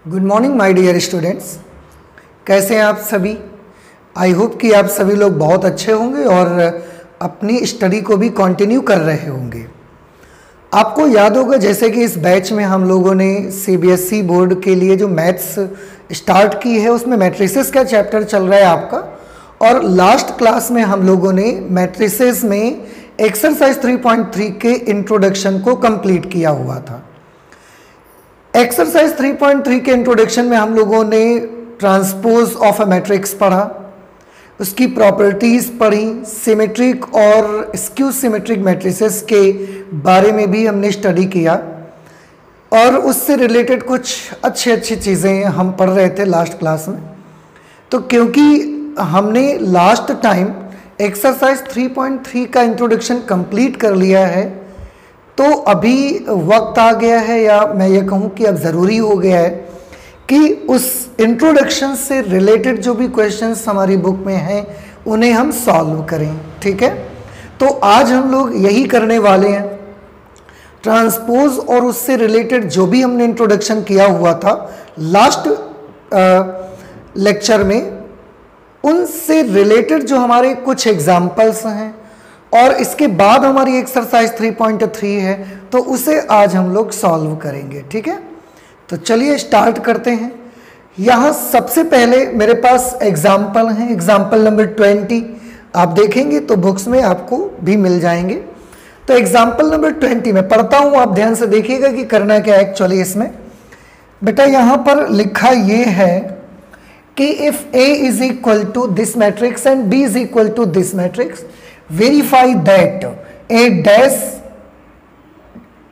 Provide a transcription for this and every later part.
Good morning my dear students. कैसे हैं आप सभी? आई होप कि आप सभी लोग बहुत अच्छे होंगे और अपनी स्टडी को भी कंटिन्यू कर रहे होंगे। आपको याद होगा जैसे कि इस बैच में हम लोगों ने सीबीएसई बोर्ड के लिए जो मैथ्स स्टार्ट की है उसमें मैट्रिसेस का चैप्टर चल रहा है आपका, और लास्ट क्लास में हम लोगों ने मैट्रिसेस में एक्सरसाइज 3.3 के इंट्रोडक्शन को कंप्लीट किया हुआ था। एक्सरसाइज 3.3 के इंट्रोडक्शन में हम लोगों ने ट्रांसपोज ऑफ अ मैट्रिक्स पढ़ा, उसकी प्रॉपर्टीज़ पढ़ी, सिमेट्रिक और स्क्यू सिमेट्रिक मैट्रिसेस के बारे में भी हमने स्टडी किया, और उससे रिलेटेड कुछ अच्छी चीज़ें हम पढ़ रहे थे लास्ट क्लास में। तो क्योंकि हमने लास्ट टाइम एक्सरसाइज 3.3 का इंट्रोडक्शन कंप्लीट कर लिया है, तो अभी वक्त आ गया है, या मैं ये कहूँ कि अब ज़रूरी हो गया है कि उस इंट्रोडक्शन से रिलेटेड जो भी क्वेश्चंस हमारी बुक में हैं उन्हें हम सॉल्व करें। ठीक है, तो आज हम लोग यही करने वाले हैं। ट्रांसपोज और उससे रिलेटेड जो भी हमने इंट्रोडक्शन किया हुआ था लास्ट लेक्चर में, उनसे रिलेटेड जो हमारे कुछ एग्जाम्पल्स हैं और इसके बाद हमारी एक्सरसाइज 3.3 है, तो उसे आज हम लोग सॉल्व करेंगे। ठीक है, तो चलिए स्टार्ट करते हैं। यहाँ सबसे पहले मेरे पास एग्जाम्पल हैं, एग्जाम्पल नंबर 20 आप देखेंगे तो बुक्स में आपको भी मिल जाएंगे। तो एग्जाम्पल नंबर 20 में पढ़ता हूँ, आप ध्यान से देखिएगा कि करना क्या है एक्चुअली इसमें। बेटा यहाँ पर लिखा ये है कि if A is equal to this matrix and B is equal to this matrix, verify that A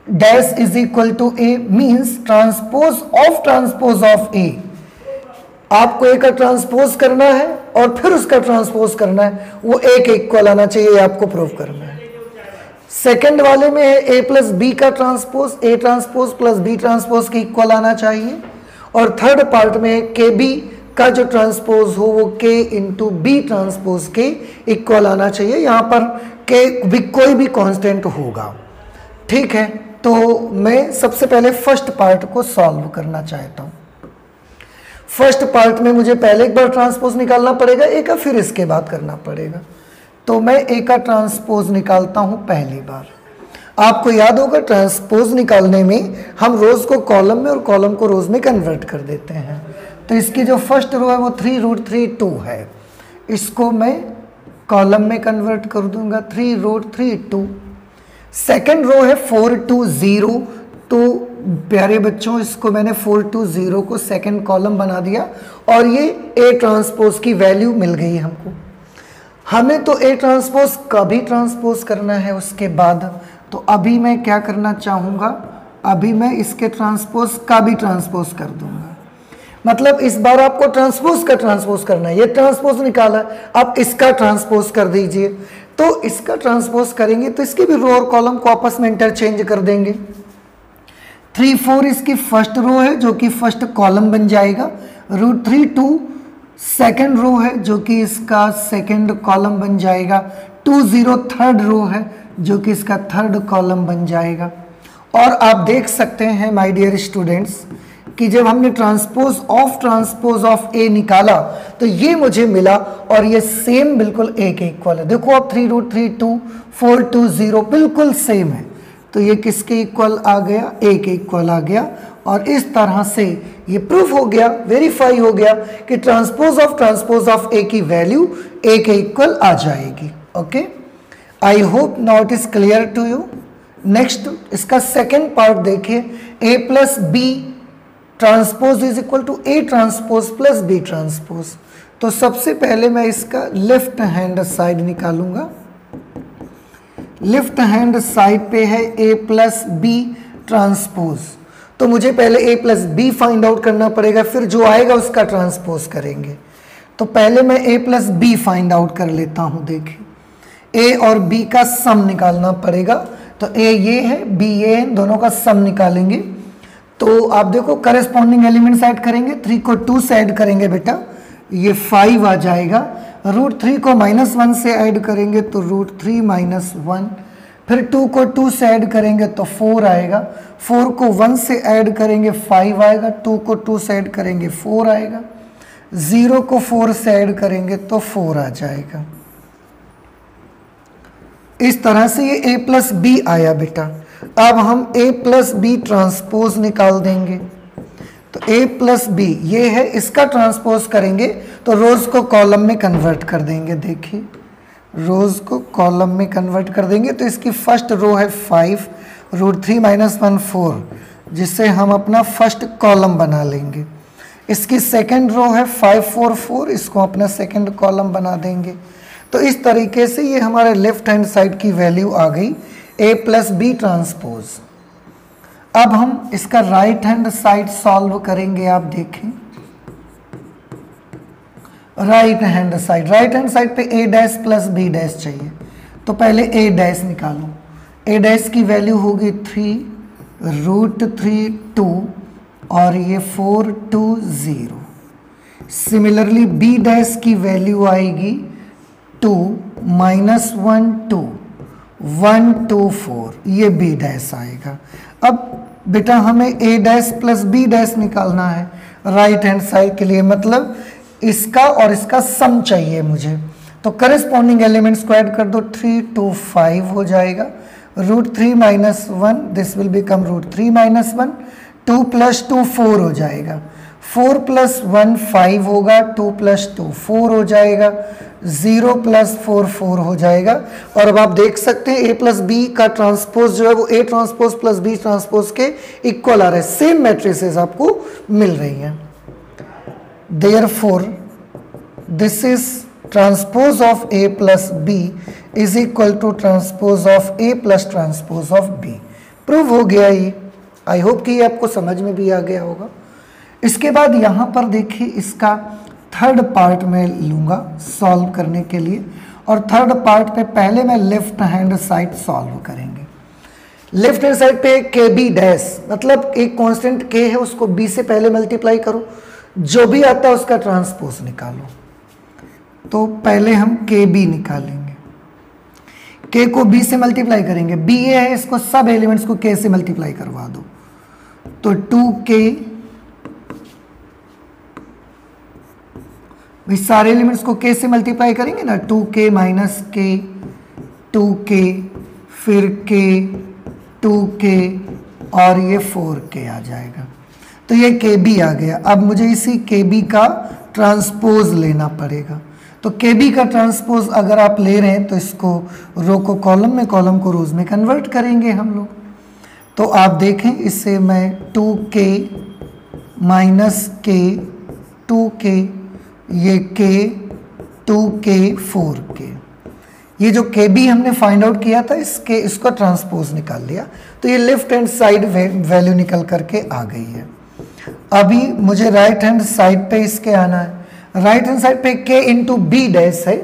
dash is equal to A means transpose of A। आपको A का ट्रांसपोज करना है और फिर उसका ट्रांसपोज करना है, वो A के इक्वल आना चाहिए, आपको प्रूव करना है। सेकंड वाले में है A प्लस B का transpose, A transpose plus B transpose के इक्वल आना चाहिए, और थर्ड पार्ट में है KB का जो ट्रांसपोज हो वो K इंटू B ट्रांसपोज के इक्वल आना चाहिए। यहाँ पर K भी कोई भी कांस्टेंट होगा। ठीक है, तो मैं सबसे पहले फर्स्ट पार्ट को सॉल्व करना चाहता हूँ। फर्स्ट पार्ट में मुझे पहले एक बार ट्रांसपोज निकालना पड़ेगा A का, फिर इसके बाद करना पड़ेगा। तो मैं A का ट्रांसपोज निकालता हूँ पहली बार। आपको याद होगा ट्रांसपोज निकालने में हम रोज को कॉलम में और कॉलम को रोज में कन्वर्ट कर देते हैं। तो इसकी जो फर्स्ट रो है वो 3√3 है, इसको मैं कॉलम में कन्वर्ट कर दूंगा 3√3। सेकेंड रो है 420, तो प्यारे बच्चों इसको मैंने 420 को सेकेंड कॉलम बना दिया, और ये A ट्रांसपोज की वैल्यू मिल गई हमको। हमें तो A ट्रांसपोज का भी ट्रांसपोज करना है उसके बाद, तो अभी मैं क्या करना चाहूँगा, अभी मैं इसके ट्रांसपोज का भी ट्रांसपोज कर दूंगा। मतलब इस बार आपको ट्रांसपोज का ट्रांसपोज करना है, ये ट्रांसपोज निकाला, आप इसका ट्रांसपोज कर दीजिए। तो इसका ट्रांसपोज करेंगे तो इसके भी रो और कॉलम को आपस में इंटरचेंज कर देंगे। 3-4 इसकी फर्स्ट रो है जो कि फर्स्ट कॉलम बन जाएगा, √3 सेकेंड रो है जो कि इसका सेकेंड कॉलम बन जाएगा, 20 थर्ड रो है जो कि इसका थर्ड कॉलम बन जाएगा। और आप देख सकते हैं माय डियर स्टूडेंट्स कि जब हमने ट्रांसपोज ऑफ A निकाला तो ये मुझे मिला, और ये सेम बिल्कुल A के इक्वल है। देखो अब 3√3 420 बिल्कुल सेम है, तो ये किसके इक्वल आ गया, A के इक्वल आ गया। और इस तरह से ये प्रूफ हो गया, वेरीफाई हो गया कि ट्रांसपोज ऑफ A की वैल्यू A के इक्वल आ जाएगी। Okay, I hope now it is clear to you. Next इसका सेकेंड पार्ट देखिए, A plus B transpose is equal to A transpose plus B transpose. तो सबसे पहले मैं इसका लेफ्ट हैंड साइड निकालूंगा। लेफ्ट हैंड साइड पे है A प्लस B ट्रांसपोज, तो मुझे पहले A plus B find out करना पड़ेगा, फिर जो आएगा उसका ट्रांसपोज करेंगे। तो पहले मैं A plus B find out कर लेता हूँ। देखिए A और B का सम निकालना पड़ेगा, तो A ये है B ये है, दोनों का सम निकालेंगे। तो आप देखो करस्पॉन्डिंग एलिमेंट्स ऐड करेंगे, 3 को 2 से ऐड करेंगे बेटा, ये 5 आ जाएगा। √3 को -1 से ऐड करेंगे तो √3 - 1, फिर 2 को 2 से ऐड करेंगे तो 4 आएगा, 4 को 1 से ऐड करेंगे 5 आएगा, 2 को 2 से ऐड करेंगे 4 आएगा, 0 को 4 से ऐड करेंगे तो 4 आ जाएगा। इस तरह से ये a प्लस बी आया बेटा। अब हम a प्लस बी ट्रांसपोज निकाल देंगे, तो a प्लस बी ये है, इसका ट्रांसपोज करेंगे तो रोज को कॉलम में कन्वर्ट कर देंगे। देखिए रोज को कॉलम में कन्वर्ट कर देंगे तो इसकी फर्स्ट रो है 5 √3 - 1 4, जिससे हम अपना फर्स्ट कॉलम बना लेंगे। इसकी सेकंड रो है 5 4 4, इसको अपना सेकंड कॉलम बना देंगे। तो इस तरीके से ये हमारे लेफ्ट हैंड साइड की वैल्यू आ गई a प्लस बी ट्रांसपोज। अब हम इसका राइट हैंड साइड सॉल्व करेंगे। आप देखें राइट हैंड साइड पे a dash plus b dash चाहिए, तो पहले a डैश निकालो। a डैश की वैल्यू होगी 3 √3 2 और ये 4 2 0। सिमिलरली b डैश की वैल्यू आएगी 2 -1 2 1 2 4, ये b डैश आएगा। अब बेटा हमें a dash plus b dash निकालना है राइट हैंड साइड के लिए, मतलब इसका और इसका सम चाहिए मुझे। तो करस्पॉन्डिंग एलिमेंट्स को ऐड कर दो, 3 2 5 हो जाएगा, √3 - 1 दिस विल बिकम √3 - 1, 2 + 2 4 हो जाएगा, 4 + 1 5 होगा, 2 + 2 4 हो जाएगा, 0 + 4 4 हो जाएगा। और अब आप देख सकते हैं a प्लस बी का ट्रांसपोज जो है वो a transpose plus b transpose के इक्वल आ रहा है, सेम मैट्रिसेस आपको मिल रही हैं। Therefore, this is transpose of a plus b is equal to transpose of a plus transpose of b। Prove हो गया ये। आई होप कि ये आपको समझ में भी आ गया होगा। इसके बाद यहाँ पर देखिए इसका थर्ड पार्ट में लूँगा सॉल्व करने के लिए, और थर्ड पार्ट पे पहले मैं लेफ्ट हैंड साइड सॉल्व करेंगे। लेफ्ट हैंड साइड पे के बी डैश, मतलब एक कांस्टेंट k है उसको b से पहले मल्टीप्लाई करो, जो भी आता है उसका ट्रांसपोज निकालो। तो पहले हम के बी निकालेंगे, k को b से मल्टीप्लाई करेंगे, b ये है, इसको सब एलिमेंट्स को k से मल्टीप्लाई करवा दो, तो 2k, भाई सारे एलिमेंट्स को k से मल्टीप्लाई करेंगे ना, 2k - k 2k, फिर k 2k और ये 4k आ जाएगा। तो ये KB आ गया। अब मुझे इसी KB का ट्रांसपोज लेना पड़ेगा। तो KB का ट्रांसपोज अगर आप ले रहे हैं तो इसको रो को कॉलम में, कॉलम को रोज में कन्वर्ट करेंगे हम लोग। तो आप देखें इससे मैं 2k - k 2k, ये k 2k 4k, ये जो KB हमने फाइंड आउट किया था इसका ट्रांसपोज निकाल लिया। तो ये लेफ्ट हैंड साइड वैल्यू निकल करके आ गई है। अभी मुझे राइट हैंड साइड पे इसके आना है। राइट हैंड साइड पे k × b डैश है।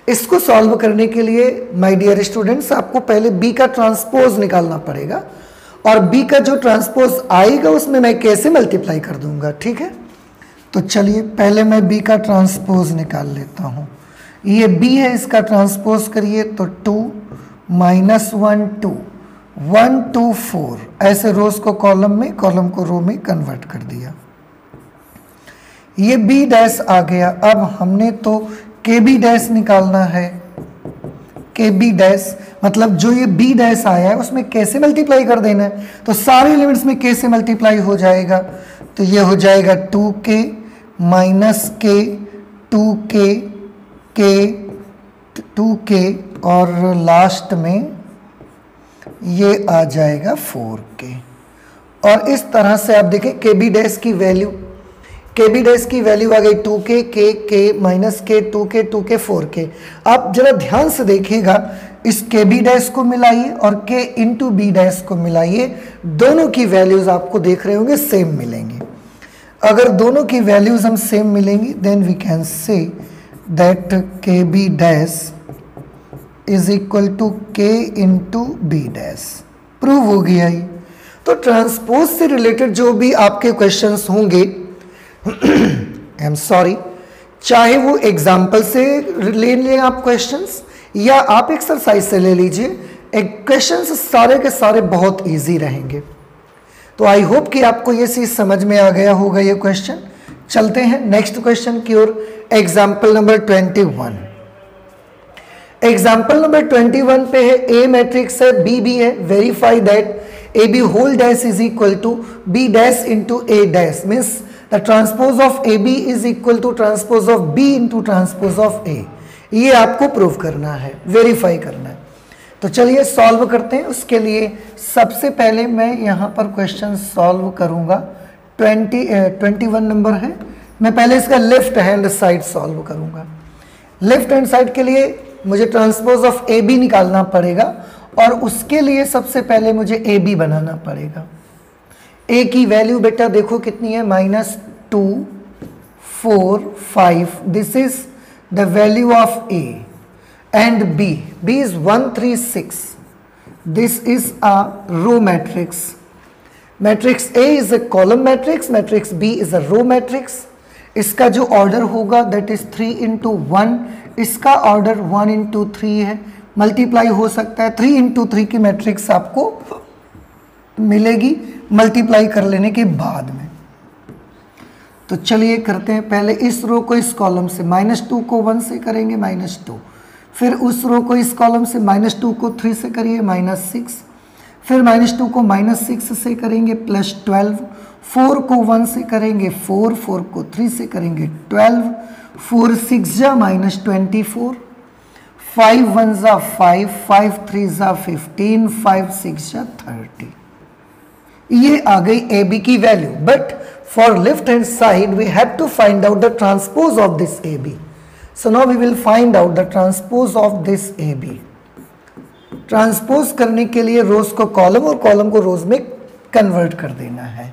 इसको सॉल्व करने के लिए माय डियर स्टूडेंट्स आपको पहले b का ट्रांसपोज निकालना पड़ेगा, और b का जो ट्रांसपोज आएगा उसमें मैं k से मल्टीप्लाई कर दूंगा। ठीक है, तो चलिए पहले मैं b का ट्रांसपोज निकाल लेता हूँ। ये b है, इसका ट्रांसपोज करिए तो 2 -1 2 1 2 4, ऐसे रोज को कॉलम में, कॉलम को रो में कन्वर्ट कर दिया। ये b डैश आ गया। अब हमने तो kb डैश निकालना है। kb डैश मतलब जो ये b डैश आया है उसमें k से मल्टीप्लाई कर देना है, तो सारे एलिमेंट्स में k से मल्टीप्लाई हो जाएगा। तो ये हो जाएगा 2k - k 2k k 2k और लास्ट में ये आ जाएगा 4k। और इस तरह से आप देखें KB डैश की वैल्यू आ गई 2k k k - k 2k 2k 4k। आप जरा ध्यान से देखिएगा, इस KB डैश को मिलाइए और k × b डैश को मिलाइए, दोनों की वैल्यूज आपको देख रहे होंगे सेम मिलेंगी। अगर दोनों की वैल्यूज हम सेम मिलेंगी then we can say that KB dash is equal to k × b dash. Prove हो गया ही। तो ट्रांसपोज से रिलेटेड जो भी आपके क्वेश्चंस होंगे आई एम सॉरी, चाहे वो एग्जाम्पल से ले लें आप क्वेश्चंस या आप एक्सरसाइज से ले लीजिए, क्वेश्चंस सारे के सारे बहुत इजी रहेंगे। तो आई होप कि आपको ये चीज समझ में आ गया होगा ये क्वेश्चन। चलते हैं नेक्स्ट क्वेश्चन की ओर। Example number 21। एग्जाम्पल नंबर 21 पे है ए मैट्रिक्स है, बी भी है, verify that A B whole dash is equal to B dash into A dash, means the transpose of A B is equal to transpose of B into transpose of A. ये आपको prove करना है, verify करना है। तो चलिए solve करते हैं। उसके लिए सबसे पहले मैं यहाँ पर क्वेश्चन सॉल्व करूँगा। 21 नंबर है। मैं पहले इसका लेफ्ट हैंड साइड सॉल्व करूँगा। लेफ्ट हैंड साइड के लिए मुझे ट्रांसपोज ऑफ ए बी निकालना पड़ेगा और उसके लिए सबसे पहले मुझे ए बी बनाना पड़ेगा। ए की वैल्यू बेटा देखो कितनी है, -2 4 5। This is the value of A and B is 1 3 6। This is a row matrix. Matrix A is a column matrix, matrix B is a row matrix. इसका जो ऑर्डर होगा दैट इज 3 into 1, इसका order 1 into 3 है। Multiply हो सकता है, 3 into 3 की matrix आपको मिलेगी मल्टीप्लाई कर लेने के बाद में। तो चलिए करते हैं। पहले इस रो को इस कॉलम से -2 को 1 से करेंगे -2, फिर उस रो को इस कॉलम से -2 को 3 से करिए -6, फिर -2 को -6 से करेंगे +12, 4 को 1 से करेंगे 4, 4 को 3 से करेंगे 12, 4 6 जा -24, 5 1 जा 5, 5 3 जा 15, 5 6 जा 30। ये आ गई ए बी की value. But for left hand side we have to find out the transpose of this A B. So now we will find out the transpose of this A B. Transpose करने के लिए रोज को column और column को रोज में convert कर देना है।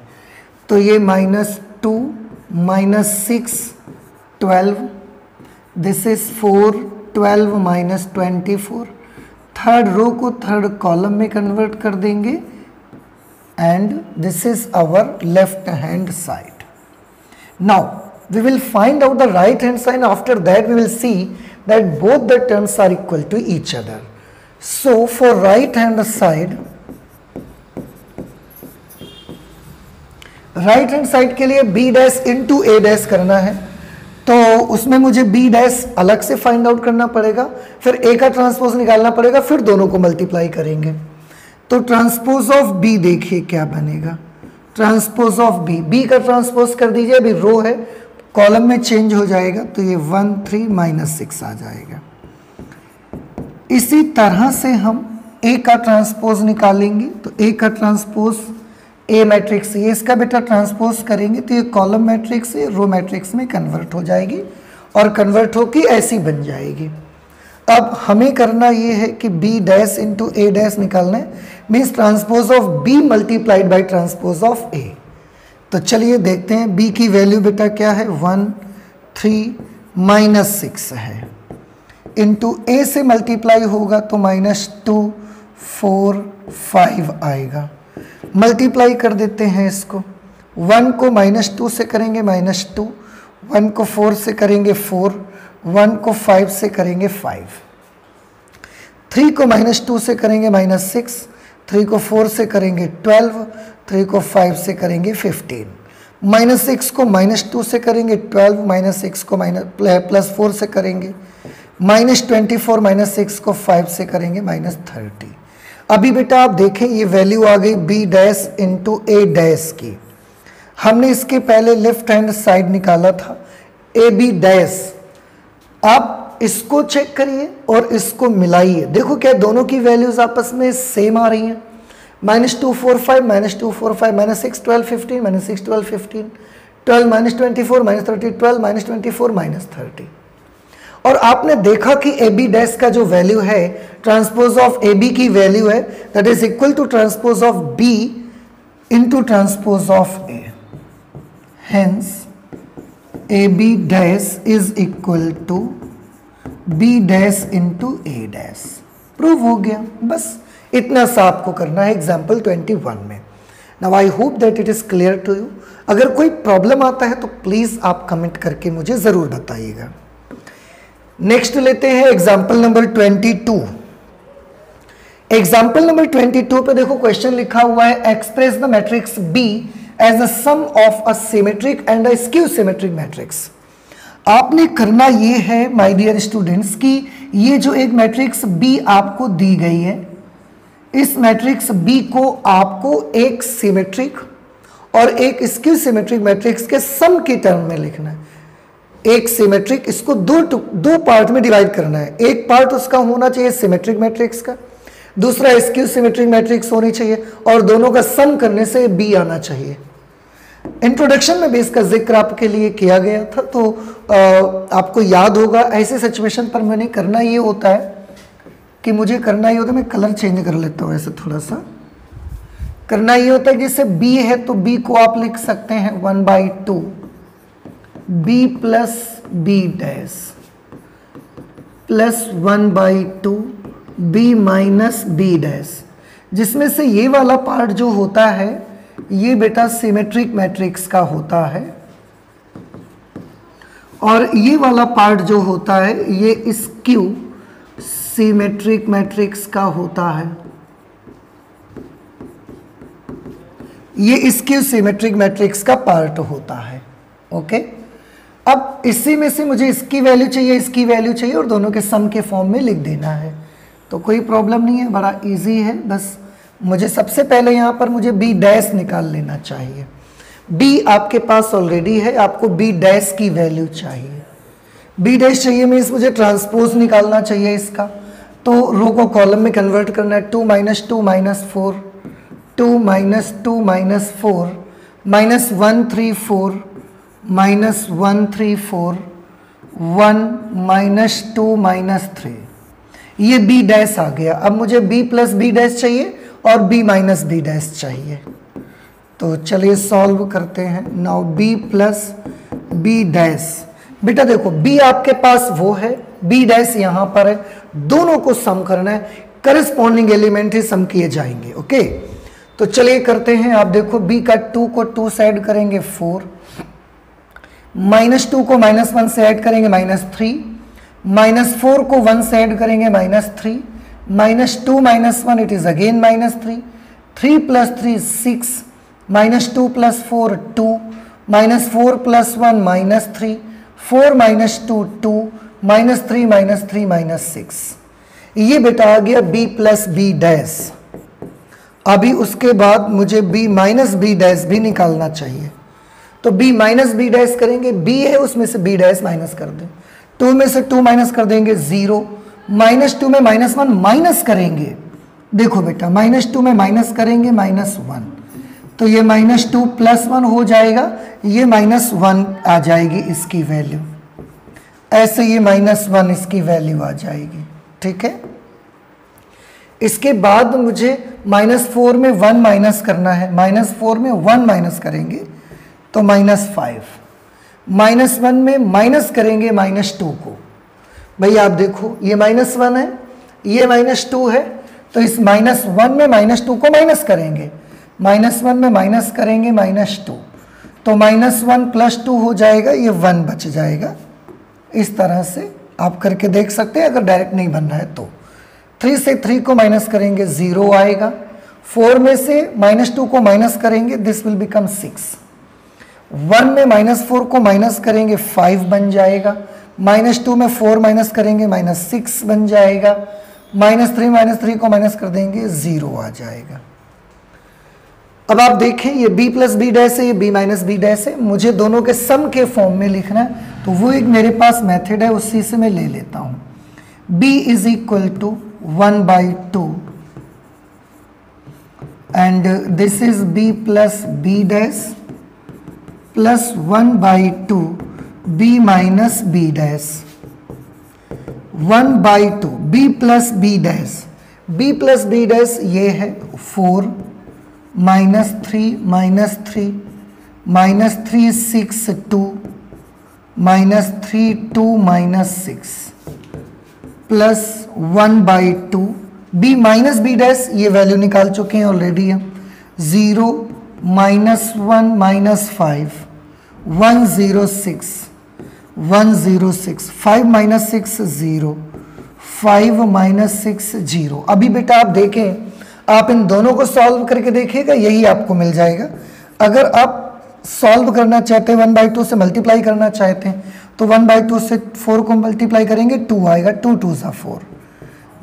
तो ये -2 -6 12, दिस इज 4 12 -24। थर्ड रो को थर्ड कॉलम में कन्वर्ट कर देंगे and this is our left hand side. Now we will find out the right hand side. After that we will see that both the terms are equal to each other. So for right hand side, right hand side के लिए b dash into a dash करना है। तो उसमें मुझे b dash अलग से find out करना पड़ेगा, फिर a का ट्रांसपोज निकालना पड़ेगा, फिर दोनों को मल्टीप्लाई करेंगे। तो ट्रांसपोज ऑफ b देखिए क्या बनेगा। ट्रांसपोज ऑफ b का ट्रांसपोज कर दीजिए। अभी रो है, कॉलम में चेंज हो जाएगा तो ये 1 3 -6 आ जाएगा। इसी तरह से हम a का ट्रांसपोज निकालेंगे। तो a का ट्रांसपोज ए मैट्रिक्स, ये इसका बेटा ट्रांसपोज करेंगे तो ये कॉलम मैट्रिक्स से रो मैट्रिक्स में कन्वर्ट हो जाएगी और कन्वर्ट होकर ऐसी बन जाएगी। अब हमें करना ये है कि b dash into A dash निकालना है, means transpose of b multiplied by transpose of a। तो चलिए देखते हैं b की वैल्यू बेटा क्या है, 1 3 -6 है। इंटू a से मल्टीप्लाई होगा तो -2 4 5 आएगा। मल्टीप्लाई कर देते हैं इसको। 1 को -2 से करेंगे -2, 1 को 4 से करेंगे 4, 1 को 5 से करेंगे 5, 3 को -2 से करेंगे -6, 3 को 4 से करेंगे 12, 3 को 5 से करेंगे 15, -6 को -2 से करेंगे 12, -6 को +4 से करेंगे -24, -6 को 5 से करेंगे -30। अभी बेटा आप देखें ये वैल्यू आ गई b dash into A dash की। हमने इसके पहले लेफ्ट हैंड साइड निकाला था ए बी डैश। आप इसको चेक करिए और इसको मिलाइए, देखो क्या दोनों की वैल्यूज आपस में सेम आ रही हैं। -2 4 5 -2 4 5 -6 12 15 -6 12 15 12 -24 -30 12 -24 -30। और आपने देखा कि ए बी डैश का जो वैल्यू है ट्रांसपोज ऑफ ए बी की वैल्यू है that is equal to transpose of B into transpose of A. Hence A B dash is equal to B dash into A dash. Prove हो गया। बस इतना सा आपको करना है एग्जाम्पल 21 में। Now I hope that it is clear to you. अगर कोई प्रॉब्लम आता है तो प्लीज आप कमेंट करके मुझे जरूर बताइएगा। नेक्स्ट लेते हैं एग्जाम्पल नंबर 22। एग्जाम्पल नंबर 22 पे देखो क्वेश्चन लिखा हुआ है, express the matrix B as a sum of a symmetric and a skew symmetric matrix. आपने करना ये है माय डियर स्टूडेंट्स कि ये जो एक मैट्रिक्स बी आपको दी गई है, इस मैट्रिक्स बी को आपको एक सिमेट्रिक और एक स्क्यू सिमेट्रिक मैट्रिक्स के सम के टर्म में लिखना है। एक सिमेट्रिक, इसको दो पार्ट में डिवाइड करना है। एक पार्ट उसका होना चाहिए सिमेट्रिक मैट्रिक्स का, दूसरा स्क्यू सिमेट्रिक मैट्रिक्स होनी चाहिए, और दोनों का सम करने से बी आना चाहिए। इंट्रोडक्शन में भी इसका जिक्र आपके लिए किया गया था, तो आपको याद होगा। ऐसे सिचुएशन पर मैंने करना ये होता है कि मुझे करना ये होता है, मैं कलर चेंज कर लेता हूँ ऐसे थोड़ा सा। करना ये होता है जैसे b है तो b को आप लिख सकते हैं 1/2 b plus b dash plus 1/2 b minus b dash, जिसमें से ये वाला पार्ट जो होता है ये बेटा सिमेट्रिक मैट्रिक्स का होता है, और ये वाला पार्ट जो होता है ये स्क्यू सिमेट्रिक मैट्रिक्स का होता है। ये स्क्यू सिमेट्रिक मैट्रिक्स का पार्ट होता है। ओके, अब इसी में से मुझे इसकी वैल्यू चाहिए, इसकी वैल्यू चाहिए, और दोनों के सम के फॉर्म में लिख देना है। तो कोई प्रॉब्लम नहीं है, बड़ा इजी है। बस मुझे सबसे पहले यहाँ पर मुझे बी डैश निकाल लेना चाहिए। बी आपके पास ऑलरेडी है, आपको बी डैश की वैल्यू चाहिए। बी डैश चाहिए मीन्स मुझे ट्रांसपोज निकालना चाहिए इसका, तो रो को कॉलम में कन्वर्ट करना है। 2 - 2 - 4 2 - 2 - 4 -1 3 4 -1 3 4 1 -2 -3, ये बी डैश आ गया। अब मुझे बी प्लस बी डैश चाहिए और बी माइनस बी डैश चाहिए, तो चलिए सॉल्व करते हैं। Now B plus B dash, बेटा देखो बी आपके पास वो है, बी डैश यहाँ पर है, दोनों को सम करना है, करस्पॉन्डिंग एलिमेंट ही सम किए जाएंगे। ओके, तो चलिए करते हैं। आप देखो b का 2 को 2 से ऐड करेंगे 4, -2 को -1 से ऐड करेंगे -3, -4 को 1 से ऐड करेंगे -3, -2 -1 इट इज अगेन -3, 3 + 3 6, -2 + 4 2, -4 + 1 -3, 4 - 2 2, -3 -3 -6, ये बेटा आ गया b प्लस बी डैश। अभी उसके बाद मुझे b माइनस बी डैश भी निकालना चाहिए, तो b माइनस बी डैश करेंगे, b है उसमें से b डैश माइनस कर दें, 2 में से 2 माइनस कर देंगे 0, -2 में -1 माइनस करेंगे। देखो बेटा -2 में माइनस करेंगे -1, तो ये -2 + 1 हो जाएगा, ये -1 आ जाएगी इसकी वैल्यू, ऐसे ये -1 इसकी वैल्यू आ जाएगी। ठीक है, इसके बाद मुझे -4 में 1 माइनस करना है, -4 में 1 माइनस करेंगे तो -5, -1 में माइनस करेंगे -2 को। भाई आप देखो ये -1 है, ये -2 है, तो इस -1 में -2 को माइनस करेंगे, -1 में माइनस करेंगे -2, तो -1 + 2 हो जाएगा, ये 1 बच जाएगा। इस तरह से आप करके देख सकते हैं अगर डायरेक्ट नहीं बन रहा है तो। 3 से 3 को माइनस करेंगे 0 आएगा, 4 में से -2 को माइनस करेंगे दिस विल बिकम 6, 1 में -4 को माइनस करेंगे 5 बन जाएगा, -2 में 4 माइनस करेंगे -6 बन जाएगा, -3 को माइनस कर देंगे 0 आ जाएगा। अब आप देखें ये b प्लस बी डैश है, ये b माइनस बी डैश है, मुझे दोनों के सम के फॉर्म में लिखना है, तो वो एक मेरे पास मेथड है, उसी से मैं ले लेता हूँ। b is equal to 1/2 and this is b plus B dash plus 1/2 b minus B dash 1/2 b plus B dash, b plus B dash ये है 4 -3 -3 -3 6 2 -3 2 -6 plus 1/2 b minus B dash, ये वैल्यू निकाल चुके हैं ऑलरेडी हम, 0 -1 -5 106 106, 5 - 6 0, 5 minus 6 0। अभी बेटा आप देखें, आप इन दोनों को सॉल्व करके देखिएगा, यही आपको मिल जाएगा। अगर आप सॉल्व करना चाहते हैं 1/2 से मल्टीप्लाई करना चाहते हैं तो 1/2 से 4 को मल्टीप्लाई करेंगे 2 आएगा, 2 2 सा 4।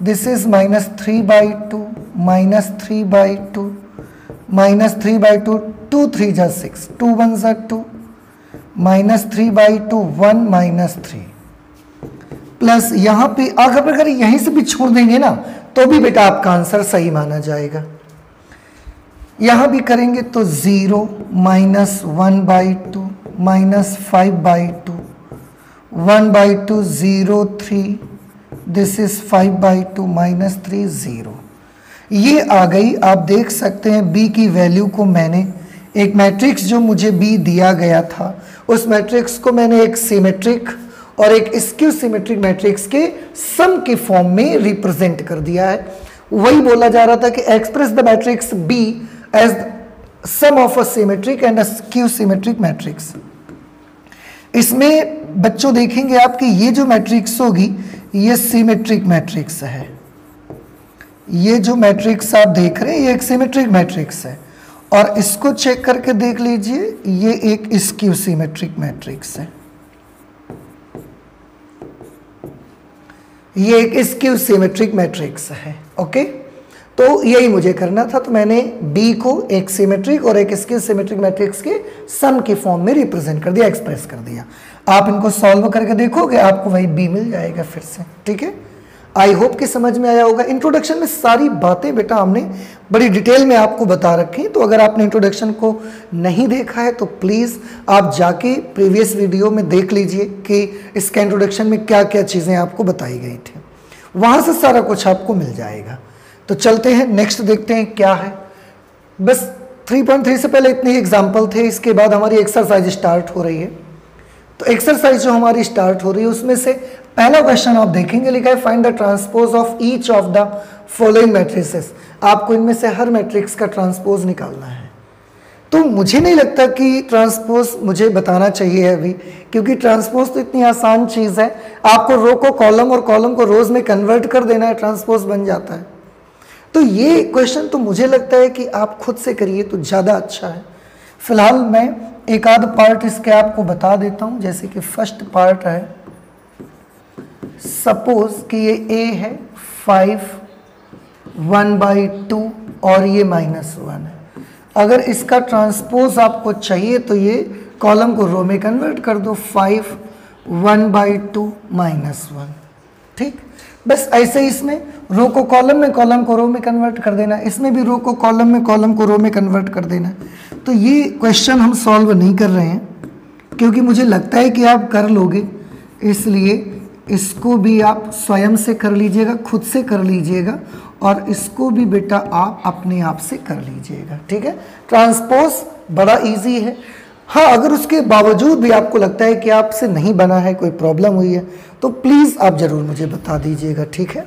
दिस इज -3/2 -3/2 -3/2 2 3 जा 6 2 1 जा 2 -3/2 1 -3 प्लस यहाँ पे अगर यहीं से भी छोड़ देंगे ना तो भी बेटा आपका आंसर सही माना जाएगा। यहाँ भी करेंगे तो 0 -1/2 -5/2 1/2 0 3 दिस इज 5/2 -3 0। ये आ गई। आप देख सकते हैं b की वैल्यू को मैंने एक मैट्रिक्स जो मुझे b दिया गया था उस मैट्रिक्स को मैंने एक सिमेट्रिक और एक स्क्यू सिमेट्रिक मैट्रिक्स के सम के फॉर्म में रिप्रेजेंट कर दिया है। वही बोला जा रहा था कि express the matrix b as sum of a symmetric and a skew symmetric matrix. इसमें बच्चों देखेंगे आपकी ये जो मैट्रिक्स होगी ये सिमेट्रिक मैट्रिक्स है। ये जो मैट्रिक्स आप देख रहे हैं ये एक सिमेट्रिक मैट्रिक्स है और इसको चेक करके देख लीजिए ये एक स्क्यू सिमेट्रिक मैट्रिक्स है। ये एक स्क्यू सिमेट्रिक मैट्रिक्स है। ओके, तो यही मुझे करना था, तो मैंने B को एक सिमेट्रिक और एक स्क्यू सिमेट्रिक मैट्रिक्स के सम के फॉर्म में रिप्रेजेंट कर दिया, एक्सप्रेस कर दिया। आप इनको सॉल्व करके देखोगे आपको वही B मिल जाएगा फिर से। ठीक है, आई होप कि समझ में आया होगा। इंट्रोडक्शन में सारी बातें बेटा हमने बड़ी डिटेल में आपको बता रखी, तो अगर आपने इंट्रोडक्शन को नहीं देखा है तो प्लीज़ आप जाके प्रीवियस वीडियो में देख लीजिए कि इसका इंट्रोडक्शन में क्या क्या चीज़ें आपको बताई गई थी, वहाँ से सारा कुछ आपको मिल जाएगा। तो चलते हैं नेक्स्ट, देखते हैं क्या है। बस 3.3 से पहले इतने एग्जाम्पल थे, इसके बाद हमारी एक्सरसाइज स्टार्ट हो रही है। तो एक्सरसाइज जो हमारी स्टार्ट हो रही है उसमें से पहला क्वेश्चन आप देखेंगे, लिखा है find the transpose of each of the following matrices. आपको इनमें से हर मैट्रिक्स का ट्रांसपोज निकालना है। तो मुझे नहीं लगता कि ट्रांसपोज मुझे बताना चाहिए अभी, क्योंकि ट्रांसपोज तो इतनी आसान चीज़ है, आपको रो को कॉलम और कॉलम को रोज में कन्वर्ट कर देना है, ट्रांसपोज बन जाता है। तो ये क्वेश्चन तो मुझे लगता है कि आप खुद से करिए तो ज़्यादा अच्छा है। फिलहाल मैं एक आध पार्ट इसके आपको बता देता हूँ। जैसे कि फर्स्ट पार्ट है, सपोज कि ये a है 5 1/2 और ये -1 है। अगर इसका ट्रांसपोज आपको चाहिए तो ये कॉलम को रो में कन्वर्ट कर दो, 5 1/2 -1। ठीक, बस ऐसे ही इसमें रो को कॉलम में, कॉलम को रो में कन्वर्ट कर देना, इसमें भी रो को कॉलम में, कॉलम को रो में कन्वर्ट कर देना। तो ये क्वेश्चन हम सॉल्व नहीं कर रहे हैं क्योंकि मुझे लगता है कि आप कर लोगे, इसलिए इसको भी आप स्वयं से कर लीजिएगा, खुद से कर लीजिएगा, और इसको भी बेटा आप अपने आप से कर लीजिएगा। ठीक है, ट्रांसपोज बड़ा इजी है। हाँ, अगर उसके बावजूद भी आपको लगता है कि आपसे नहीं बना है, कोई प्रॉब्लम हुई है, तो प्लीज़ आप ज़रूर मुझे बता दीजिएगा। ठीक है,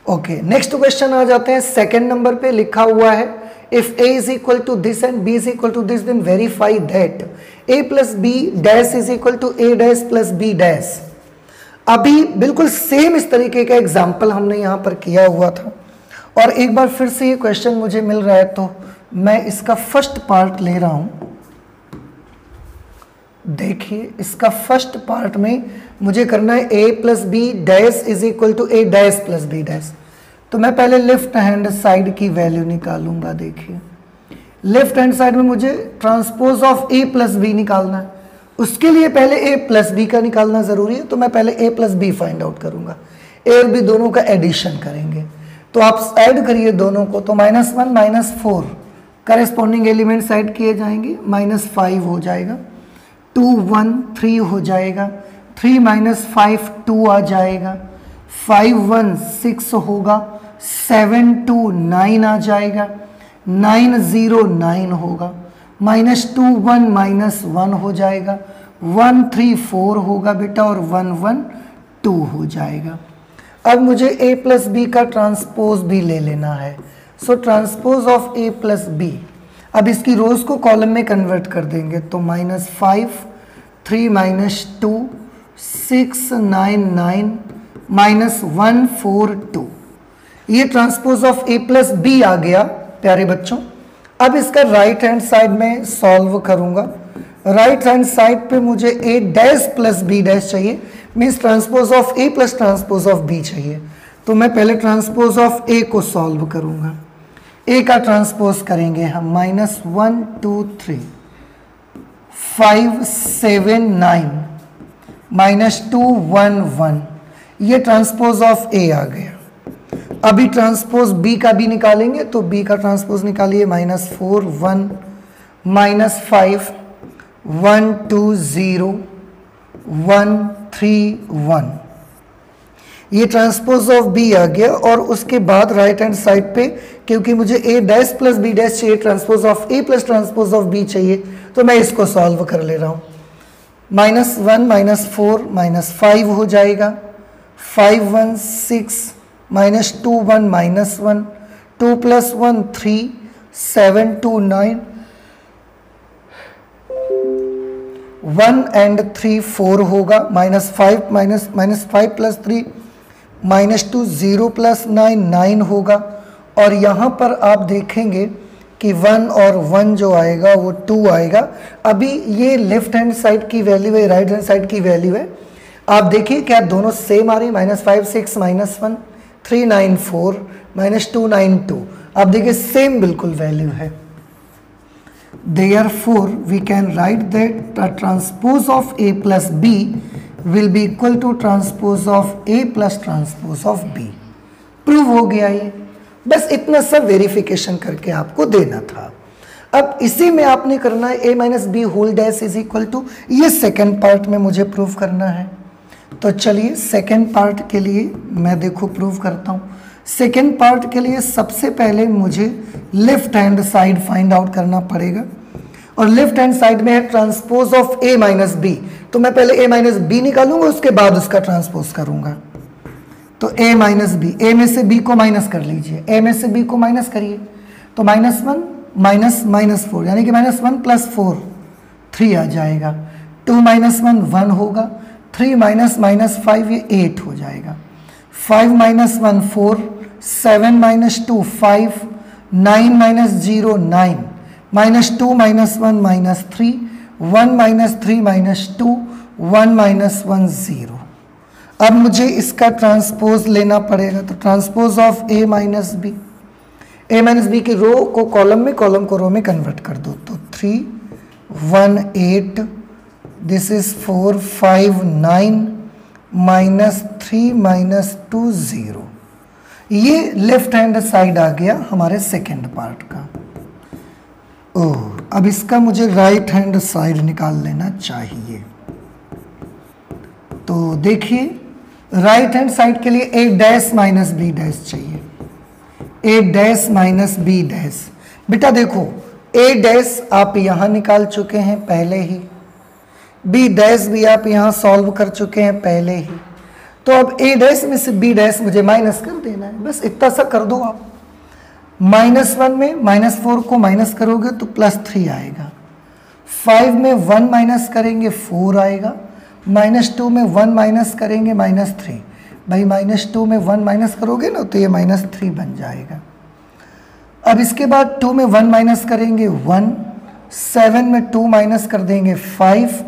ओके, नेक्स्ट क्वेश्चन आ जाते हैं। सेकेंड नंबर पे लिखा हुआ है if a is equal to this and b is equal to this then verify that a plus b dash is equal to a dash plus b dash. अभी बिल्कुल same इस तरीके का एग्जाम्पल हमने यहाँ पर किया हुआ था, और एक बार फिर से ये क्वेश्चन मुझे मिल रहा है, तो मैं इसका फर्स्ट पार्ट ले रहा हूँ। देखिए, इसका फर्स्ट पार्ट में मुझे करना है a plus B dash is equal to a dash plus b dash. तो मैं पहले लेफ्ट हैंड साइड की वैल्यू निकालूंगा। देखिए, लेफ्ट हैंड साइड में मुझे transpose of a plus B निकालना है, उसके लिए पहले a प्लस बी का निकालना ज़रूरी है। तो मैं पहले a plus B find out करूंगा, a और b दोनों का एडिशन करेंगे। तो आप ऐड करिए दोनों को, तो -1 -4 करेस्पॉन्डिंग एलिमेंट्स ऐड किए जाएंगे, -5 हो जाएगा, 2 1 3 हो जाएगा, 3 -5 2 आ जाएगा, 5 1 6 होगा, 7 2 9 आ जाएगा, 9 0 9 होगा, -2 1 -1 हो जाएगा, 1 3 4 होगा बेटा, और 1 1 2 हो जाएगा। अब मुझे a प्लस बी का ट्रांसपोज भी ले लेना है। So transpose of a plus B, अब इसकी रोज को कॉलम में कन्वर्ट कर देंगे, तो -5 3 -2 6 9 9 -142। ये transpose of A plus B आ गया प्यारे बच्चों। अब इसका राइट हैंड साइड में सॉल्व करूंगा। राइट हैंड साइड पे मुझे A dash plus B dash चाहिए, means transpose of A plus transpose of B चाहिए। तो मैं पहले ट्रांसपोज ऑफ ए को सॉल्व करूंगा। ए का ट्रांसपोज करेंगे हम -1 2 3 5 7 9 -2 1 1। ये ट्रांसपोज ऑफ ए आ गया। अभी ट्रांसपोज बी का भी निकालेंगे, तो बी का ट्रांसपोज निकालिए -4 1 -5 1 2 0 1 3 1। ये ट्रांसपोज ऑफ बी आ गया। और उसके बाद राइट हैंड साइड पे क्योंकि मुझे A dash plus B dash चाहिए, transpose of A plus transpose of B चाहिए, तो मैं इसको सॉल्व कर ले रहा हूँ। -1 -4 -5 हो जाएगा, 5 1 6 -2 1 -1 2 + 1 3 7 2 9 1 and 3 4 होगा, -5 -5 + 3 -2 0 + 9 9 होगा। और यहाँ पर आप देखेंगे कि 1 और 1 जो आएगा वो 2 आएगा। अभी ये लेफ्ट हैंड साइड की वैल्यू है, राइट हैंड साइड की वैल्यू है। आप देखिए क्या दोनों सेम आ रही है, -5 6 -1 3 9 4 -2 9 2। आप देखिए सेम बिल्कुल वैल्यू है। Therefore, we can write that the transpose of A plus B will be equal to transpose of A plus transpose of B। Prove हो गया ये, बस इतना सब वेरिफिकेशन करके आपको देना था। अब इसी में आपने करना है A minus B whole dash is equal to, ये सेकेंड पार्ट में मुझे प्रूव करना है। तो चलिए सेकेंड पार्ट के लिए मैं देखो प्रूव करता हूँ। सेकेंड पार्ट के लिए सबसे पहले मुझे left hand side find out करना पड़ेगा। और लेफ्ट हैंड साइड में है transpose of A minus B, तो मैं पहले ए माइनस बी निकालूंगा, उसके बाद उसका ट्रांसपोज करूंगा। तो ए माइनस बी, ए में से बी को माइनस कर लीजिए, ए में से बी को माइनस करिए, तो -1 -4 यानी कि -1 + 4 3 आ जाएगा। 2 - 1 1 होगा, 3 - 5 ये 8 हो जाएगा। 5 - 1 4 7 - 2 5 9 - 0 9 -2 - 1 -3 1 - 3 - 2 1 - 1 0। अब मुझे इसका ट्रांसपोज लेना पड़ेगा। तो transpose of A minus B की रो को कॉलम में, कॉलम को रो में कन्वर्ट कर दो। तो 3 1 8 दिस इज 4 5 9 -3 - 2 0। ये लेफ्ट हैंड साइड आ गया हमारे सेकेंड पार्ट का। ओह, अब इसका मुझे राइट हैंड साइड निकाल लेना चाहिए। तो देखिए राइट हैंड साइड के लिए ए डैश माइनस बी डैश चाहिए, ए डैश माइनस बी डैश। बेटा देखो ए डैश आप यहाँ निकाल चुके हैं पहले ही, बी डैश भी आप यहाँ सॉल्व कर चुके हैं पहले ही। तो अब ए डैश में से बी डैश मुझे माइनस कर देना है, बस इतना सा कर दो आप। -1 में -4 को माइनस करोगे तो +3 आएगा। 5 में 1 माइनस करेंगे 4 आएगा। -2 में 1 माइनस करेंगे -3। भाई -2 में 1 माइनस करोगे ना तो ये -3 बन जाएगा। अब इसके बाद 2 में 1 माइनस करेंगे 1, 7 में 2 माइनस कर देंगे 5,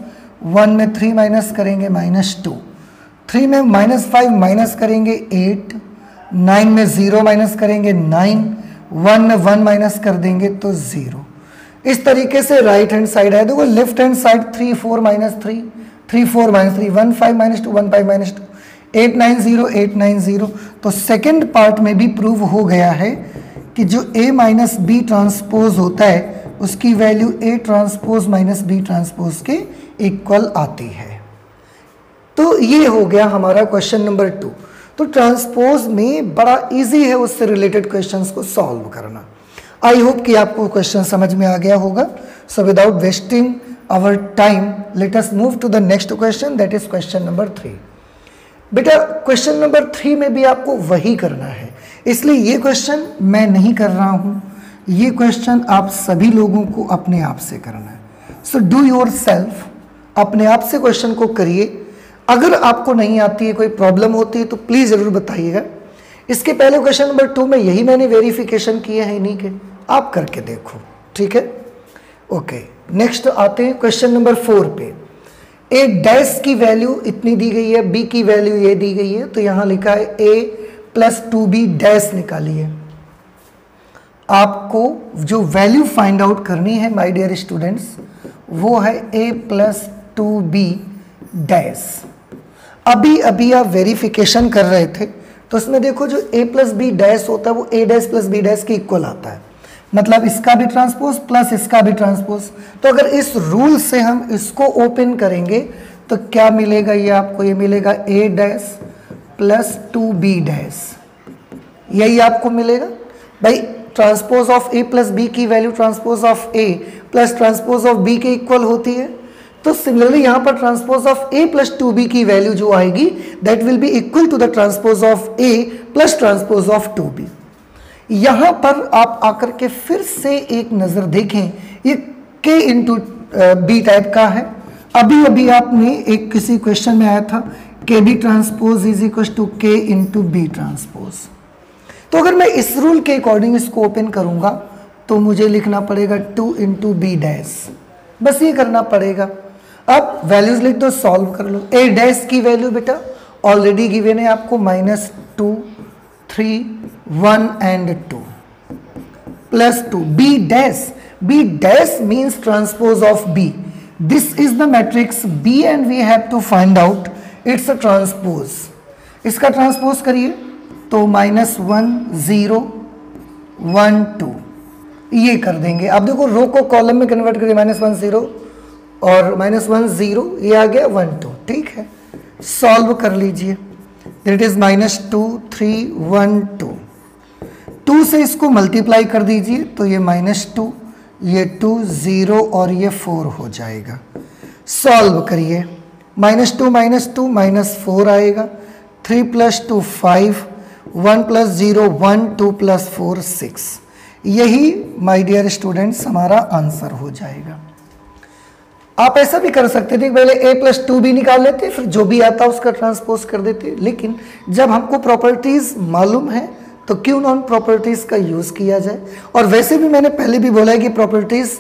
1 में 3 माइनस करेंगे -2, 3 में -5 माइनस करेंगे 8, 9 में 0 माइनस करेंगे 9, 1 में 1 माइनस कर देंगे तो 0। इस तरीके से राइट हैंड साइड है। देखो लेफ्ट हैंड साइड 3 4 -3 3 4 -3 1 5 -2 1 5 -2 8 9 0 8 9 0। तो सेकेंड पार्ट में भी प्रूव हो गया है कि जो A माइनस बी ट्रांसपोज होता है उसकी value A transpose minus B transpose के इक्वल आती है। तो ये हो गया हमारा क्वेश्चन नंबर 2। तो ट्रांसपोज में बड़ा इजी है उससे रिलेटेड क्वेश्चंस को सॉल्व करना। आई होप कि आपको क्वेश्चन समझ में आ गया होगा। So without wasting our time let us move to the next question, that is question number 3। बेटा क्वेश्चन नंबर 3 में भी आपको वही करना है, इसलिए ये क्वेश्चन मैं नहीं कर रहा हूँ, ये क्वेश्चन आप सभी लोगों को अपने आप से करना है। सो डू योर सेल्फ, अपने आप से क्वेश्चन को करिए। अगर आपको नहीं आती है, कोई प्रॉब्लम होती है तो प्लीज़ ज़रूर बताइएगा। इसके पहले क्वेश्चन नंबर 2 में यही मैंने वेरिफिकेशन किए हैं इन्हीं के, आप करके देखो, ठीक है। ओके, नेक्स्ट आते हैं क्वेश्चन नंबर 4 पे। ए डैश की वैल्यू इतनी दी गई है, बी की वैल्यू ये दी गई है, तो यहाँ लिखा है a प्लस 2b डैश निकालिए। आपको जो वैल्यू फाइंड आउट करनी है माय डियर स्टूडेंट्स, वो है a प्लस 2b डैश। अभी अभी आप वेरिफिकेशन कर रहे थे तो इसमें देखो जो a प्लस बी डैश होता है वो a dash plus B dash के इक्वल आता है, मतलब इसका भी ट्रांसपोज प्लस इसका भी ट्रांसपोज। तो अगर इस रूल से हम इसको ओपन करेंगे तो क्या मिलेगा, ये आपको ये मिलेगा a dash plus 2b dash, यही आपको मिलेगा भाई। Transpose of a plus B की value transpose of a plus transpose of b के इक्वल होती है, तो सिमिलरली यहाँ पर transpose of a plus 2b की वैल्यू जो आएगी that will be equal to the transpose of a plus transpose of 2b। यहाँ पर आप आकर के फिर से एक नज़र देखें, ये k इंटू बी टाइप का है। अभी अभी आपने एक किसी क्वेश्चन में आया था K B transpose is equal to K into B transpose. तो अगर मैं इस रूल के अकॉर्डिंग इसको ओपन करूँगा तो मुझे लिखना पड़ेगा 2 इंटू बी डैश, बस ये करना पड़ेगा। अब वैल्यूज लिख दो, सॉल्व कर लो। ए डैश की वैल्यू बेटा ऑलरेडी गिवन है आपको -2 3 1 and 2 plus 2 B dash means transpose of B. This is the matrix B and we have to find out its a transpose. इसका ट्रांसपोज करिए तो -1 0 1 2 ये कर देंगे। अब देखो रो को कॉलम में कन्वर्ट करिए, -1 0 और -1 0 ये आ गया 1 2, ठीक है। सॉल्व कर लीजिए, इट इज -2 3 1 2। 2 से इसको मल्टीप्लाई कर दीजिए तो ये -2 ये 2 0 और ये 4 हो जाएगा। सॉल्व करिए, -2 -4 आएगा, 3 प्लस 2 5 1 प्लस 0 1 2 प्लस 4 6। यही माय डियर स्टूडेंट्स हमारा आंसर हो जाएगा। आप ऐसा भी कर सकते थे, पहले a प्लस 2b निकाल लेते, फिर जो भी आता उसका ट्रांसपोज कर देते, लेकिन जब हमको प्रॉपर्टीज मालूम है तो क्यों नॉन प्रॉपर्टीज का यूज किया जाए। और वैसे भी मैंने पहले भी बोला है कि प्रॉपर्टीज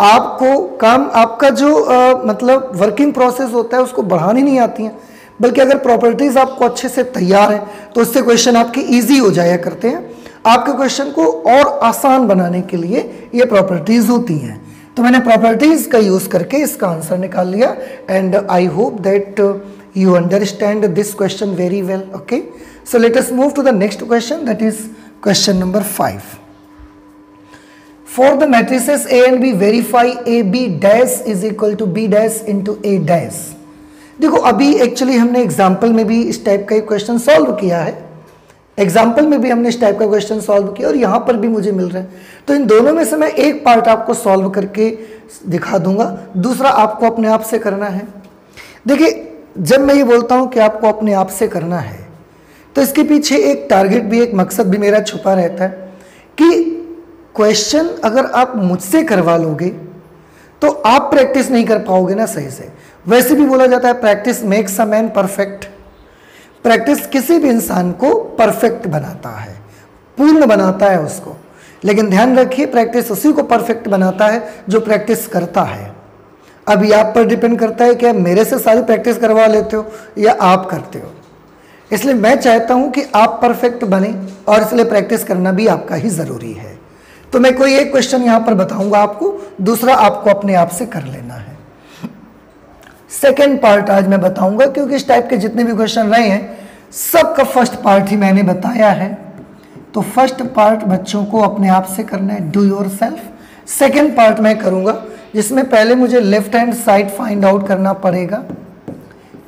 आपको काम, आपका जो मतलब वर्किंग प्रोसेस होता है उसको बढ़ानी नहीं आती हैं, बल्कि अगर प्रॉपर्टीज आपको अच्छे से तैयार है तो उससे क्वेश्चन आपके ईजी हो जाया करते हैं। आपके क्वेश्चन को और आसान बनाने के लिए ये प्रॉपर्टीज होती हैं। तो मैंने प्रॉपर्टीज का यूज करके इसका आंसर निकाल लिया and I hope that you understand this question very well. Okay, so let us move to the next question, that is question number 5. For the matrices A and B, verify AB dash is equal to B dash into A dash. देखो अभी actually हमने example में भी इस type का एक question solve किया है, एग्जाम्पल में भी हमने इस टाइप का क्वेश्चन सॉल्व किया और यहाँ पर भी मुझे मिल रहा है। तो इन दोनों में से मैं एक पार्ट आपको सॉल्व करके दिखा दूंगा, दूसरा आपको अपने आप से करना है। देखिए जब मैं ये बोलता हूँ कि आपको अपने आप से करना है तो इसके पीछे एक टारगेट भी, एक मकसद भी मेरा छुपा रहता है कि क्वेश्चन अगर आप मुझसे करवा लोगे तो आप प्रैक्टिस नहीं कर पाओगे ना सही से। वैसे भी बोला जाता है practice makes a man perfect. Practice किसी भी इंसान को परफेक्ट बनाता है, पूर्ण बनाता है उसको, लेकिन ध्यान रखिए प्रैक्टिस उसी को परफेक्ट बनाता है जो प्रैक्टिस करता है। अभी आप पर डिपेंड करता है कि आप मेरे से सारी प्रैक्टिस करवा लेते हो या आप करते हो। इसलिए मैं चाहता हूं कि आप परफेक्ट बने और इसलिए प्रैक्टिस करना भी आपका ही ज़रूरी है। तो मैं कोई एक क्वेश्चन यहाँ पर बताऊंगा आपको, दूसरा आपको अपने आप से कर लेना है। सेकेंड पार्ट आज मैं बताऊंगा क्योंकि इस टाइप के जितने भी क्वेश्चन रहे हैं सबका फर्स्ट पार्ट ही मैंने बताया है। तो फर्स्ट पार्ट बच्चों को अपने आप से करना है, do your self. Second part मैं करूँगा जिसमें पहले मुझे left hand side find out करना पड़ेगा।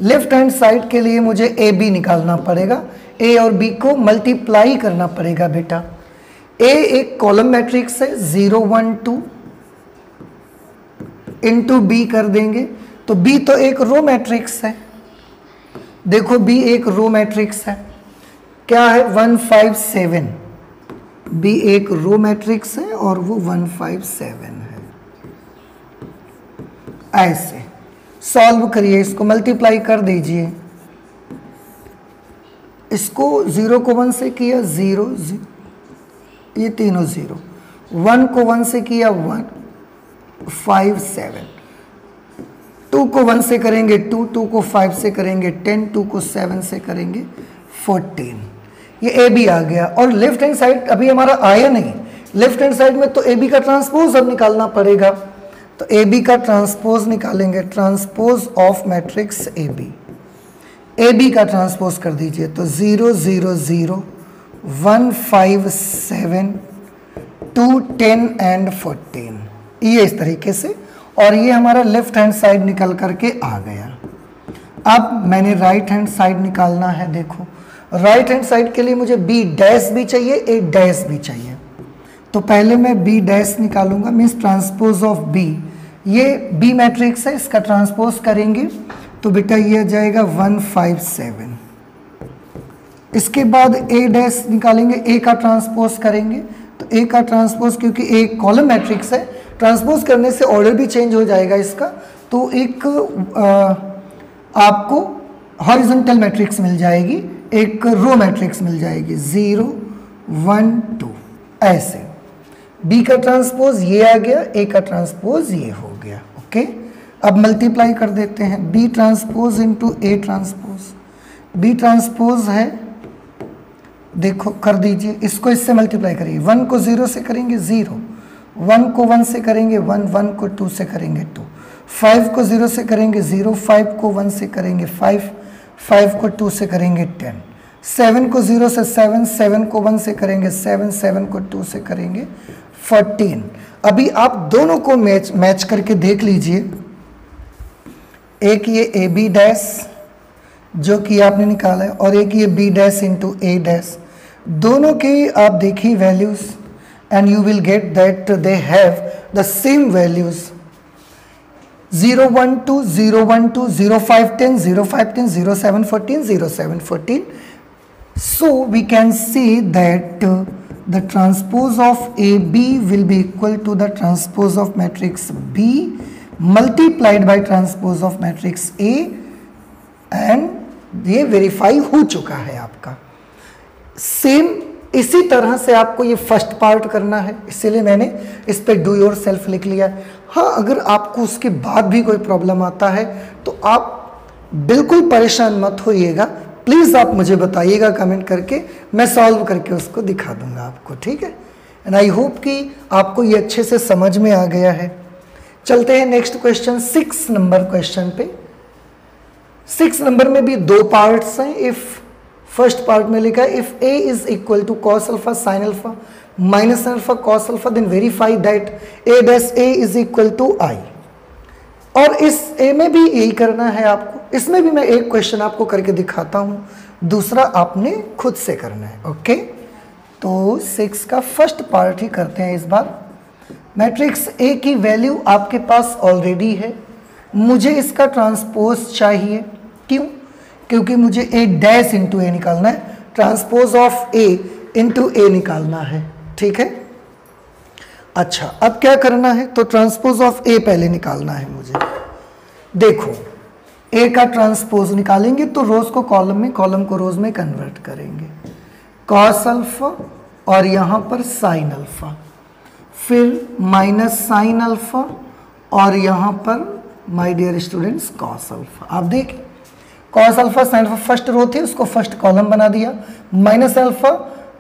लेफ्ट हैंड साइड के लिए मुझे ए बी निकालना पड़ेगा, ए और बी को मल्टीप्लाई करना पड़ेगा बेटा। ए एक कॉलम मैट्रिक्स है 0 1 2 इंटू बी कर देंगे तो बी तो एक रो मैट्रिक्स है। देखो बी एक रो मैट्रिक्स है, क्या है 1 5 7। बी एक रो मैट्रिक्स है और वो 1 5 7 है। ऐसे सॉल्व करिए, इसको मल्टीप्लाई कर दीजिए इसको 0 को 1 से किया 0 0, ये तीनों 0, 1 को 1 से किया 1 5 7, 2 को 1 से करेंगे 2, 2 को 5 से करेंगे 10, 2 को 7 से करेंगे 14। ये ए बी आ गया। और लेफ्ट हैंड साइड अभी हमारा आया नहीं, लेफ्ट हैंड साइड में तो ए बी का ट्रांसपोज अब निकालना पड़ेगा। तो ए बी का ट्रांसपोज निकालेंगे, transpose of matrix A B का ट्रांसपोज कर दीजिए। तो 0 0 0 1 5 7 2 10 एंड 14, ये इस तरीके से। और ये हमारा लेफ्ट हैंड साइड निकल करके आ गया। अब मैंने राइट हैंड साइड निकालना है। देखो राइट हैंड साइड के लिए मुझे बी डैश भी चाहिए, ए डैश भी चाहिए। तो पहले मैं बी डैश निकालूंगा, मीन्स ट्रांसपोज ऑफ बी। ये बी मैट्रिक्स है, इसका ट्रांसपोज करेंगे तो बेटा ये आ जाएगा 1 5 7। इसके बाद ए डैश निकालेंगे, ए का ट्रांसपोज करेंगे। तो ए का ट्रांसपोज, क्योंकि ए कॉलम मैट्रिक्स है, ट्रांसपोज करने से ऑर्डर भी चेंज हो जाएगा इसका। तो एक आपको हॉरिजॉन्टल मैट्रिक्स मिल जाएगी, एक रो मैट्रिक्स मिल जाएगी 0 1 2 ऐसे। बी का ट्रांसपोज ये आ गया, ए का ट्रांसपोज ये हो गया। ओके, अब मल्टीप्लाई कर देते हैं, B transpose into A transpose. B transpose है, देखो कर दीजिए, इसको इससे मल्टीप्लाई करिए। 1 को 0 से करेंगे 0, 1 को 1 से करेंगे 1, 1 को 2 से करेंगे 2, 5 को 0 से करेंगे 0, 5 को 1 से करेंगे 5, 5 को 2 से करेंगे 10, 7 को 0 से 7, 7 को 1 से करेंगे 7, 7 को 2 से करेंगे 14। अभी आप दोनों को मैच करके देख लीजिए। एक ये ए बी डैश जो कि आपने निकाला है, और एक ये B dash into A dash, दोनों की आप देखिए values, and you will get that they have the same values. 0 1 2 0 1 2 0 5 10 0 5 10 0 7 14 0 7 14. So we can say that the transpose of AB will be equal to the transpose of matrix B multiplied by transpose of matrix A, and ये verify हो चुका है आपका। Same इसी तरह से आपको ये फर्स्ट पार्ट करना है, इसीलिए मैंने इस पे डू योर सेल्फ लिख लिया है। हाँ, अगर आपको उसके बाद भी कोई प्रॉब्लम आता है तो आप बिल्कुल परेशान मत होइएगा, प्लीज़ आप मुझे बताइएगा कमेंट करके, मैं सॉल्व करके उसको दिखा दूंगा आपको, ठीक है। एंड आई होप कि आपको ये अच्छे से समझ में आ गया है। चलते हैं नेक्स्ट क्वेश्चन, 6 नंबर क्वेश्चन पे। 6 नंबर में भी 2 पार्ट्स हैं। इफ फर्स्ट पार्ट में लिखा है if A is equal to cos alpha sine alpha minus alpha cos alpha then verify that A dash A is equal to I. और इस ए में भी यही करना है आपको। इसमें भी मैं एक क्वेश्चन आपको करके दिखाता हूँ, दूसरा आपने खुद से करना है। ओके, तो 6 का फर्स्ट पार्ट ही करते हैं इस बार। मैट्रिक्स ए की वैल्यू आपके पास ऑलरेडी है, मुझे इसका ट्रांसपोज चाहिए। क्यों? क्योंकि मुझे ए डैश इंटू ए निकालना है, ट्रांसपोज ऑफ ए इंटू ए निकालना है, ठीक है। अच्छा, अब क्या करना है, तो ट्रांसपोज ऑफ ए पहले निकालना है मुझे। देखो, ए का ट्रांसपोज निकालेंगे तो रोज को कॉलम में, कॉलम को रोज में कन्वर्ट करेंगे। कॉस अल्फा और यहाँ पर साइन अल्फा, फिर माइनस साइन अल्फा और यहाँ पर my dear students cos alpha. आप देखिए, cos alpha sine alpha first row थी, उसको फर्स्ट कॉलम बना दिया। Minus alpha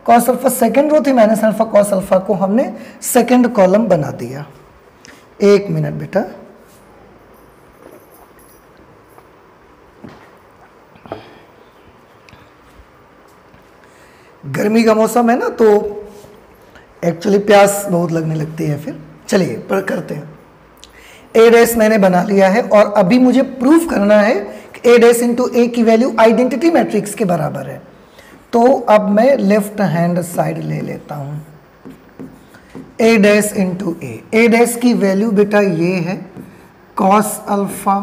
cos alpha second row थी, माइनस अल्फा कॉस अल्फा को हमने सेकंड कॉलम बना दिया। एक मिनट बेटा, गर्मी का मौसम है ना, तो एक्चुअली प्यास बहुत लगने लगती है। फिर चलिए पर करते हैं। ए डैश मैंने बना लिया है और अभी मुझे प्रूफ करना है कि ए डैश इंटू ए की वैल्यू आइडेंटिटी मैट्रिक्स के बराबर है। तो अब मैं लेफ्ट हैंड साइड ले लेता हूँ। ए डैश इंटू ए डैश की वैल्यू बेटा ये है cos alpha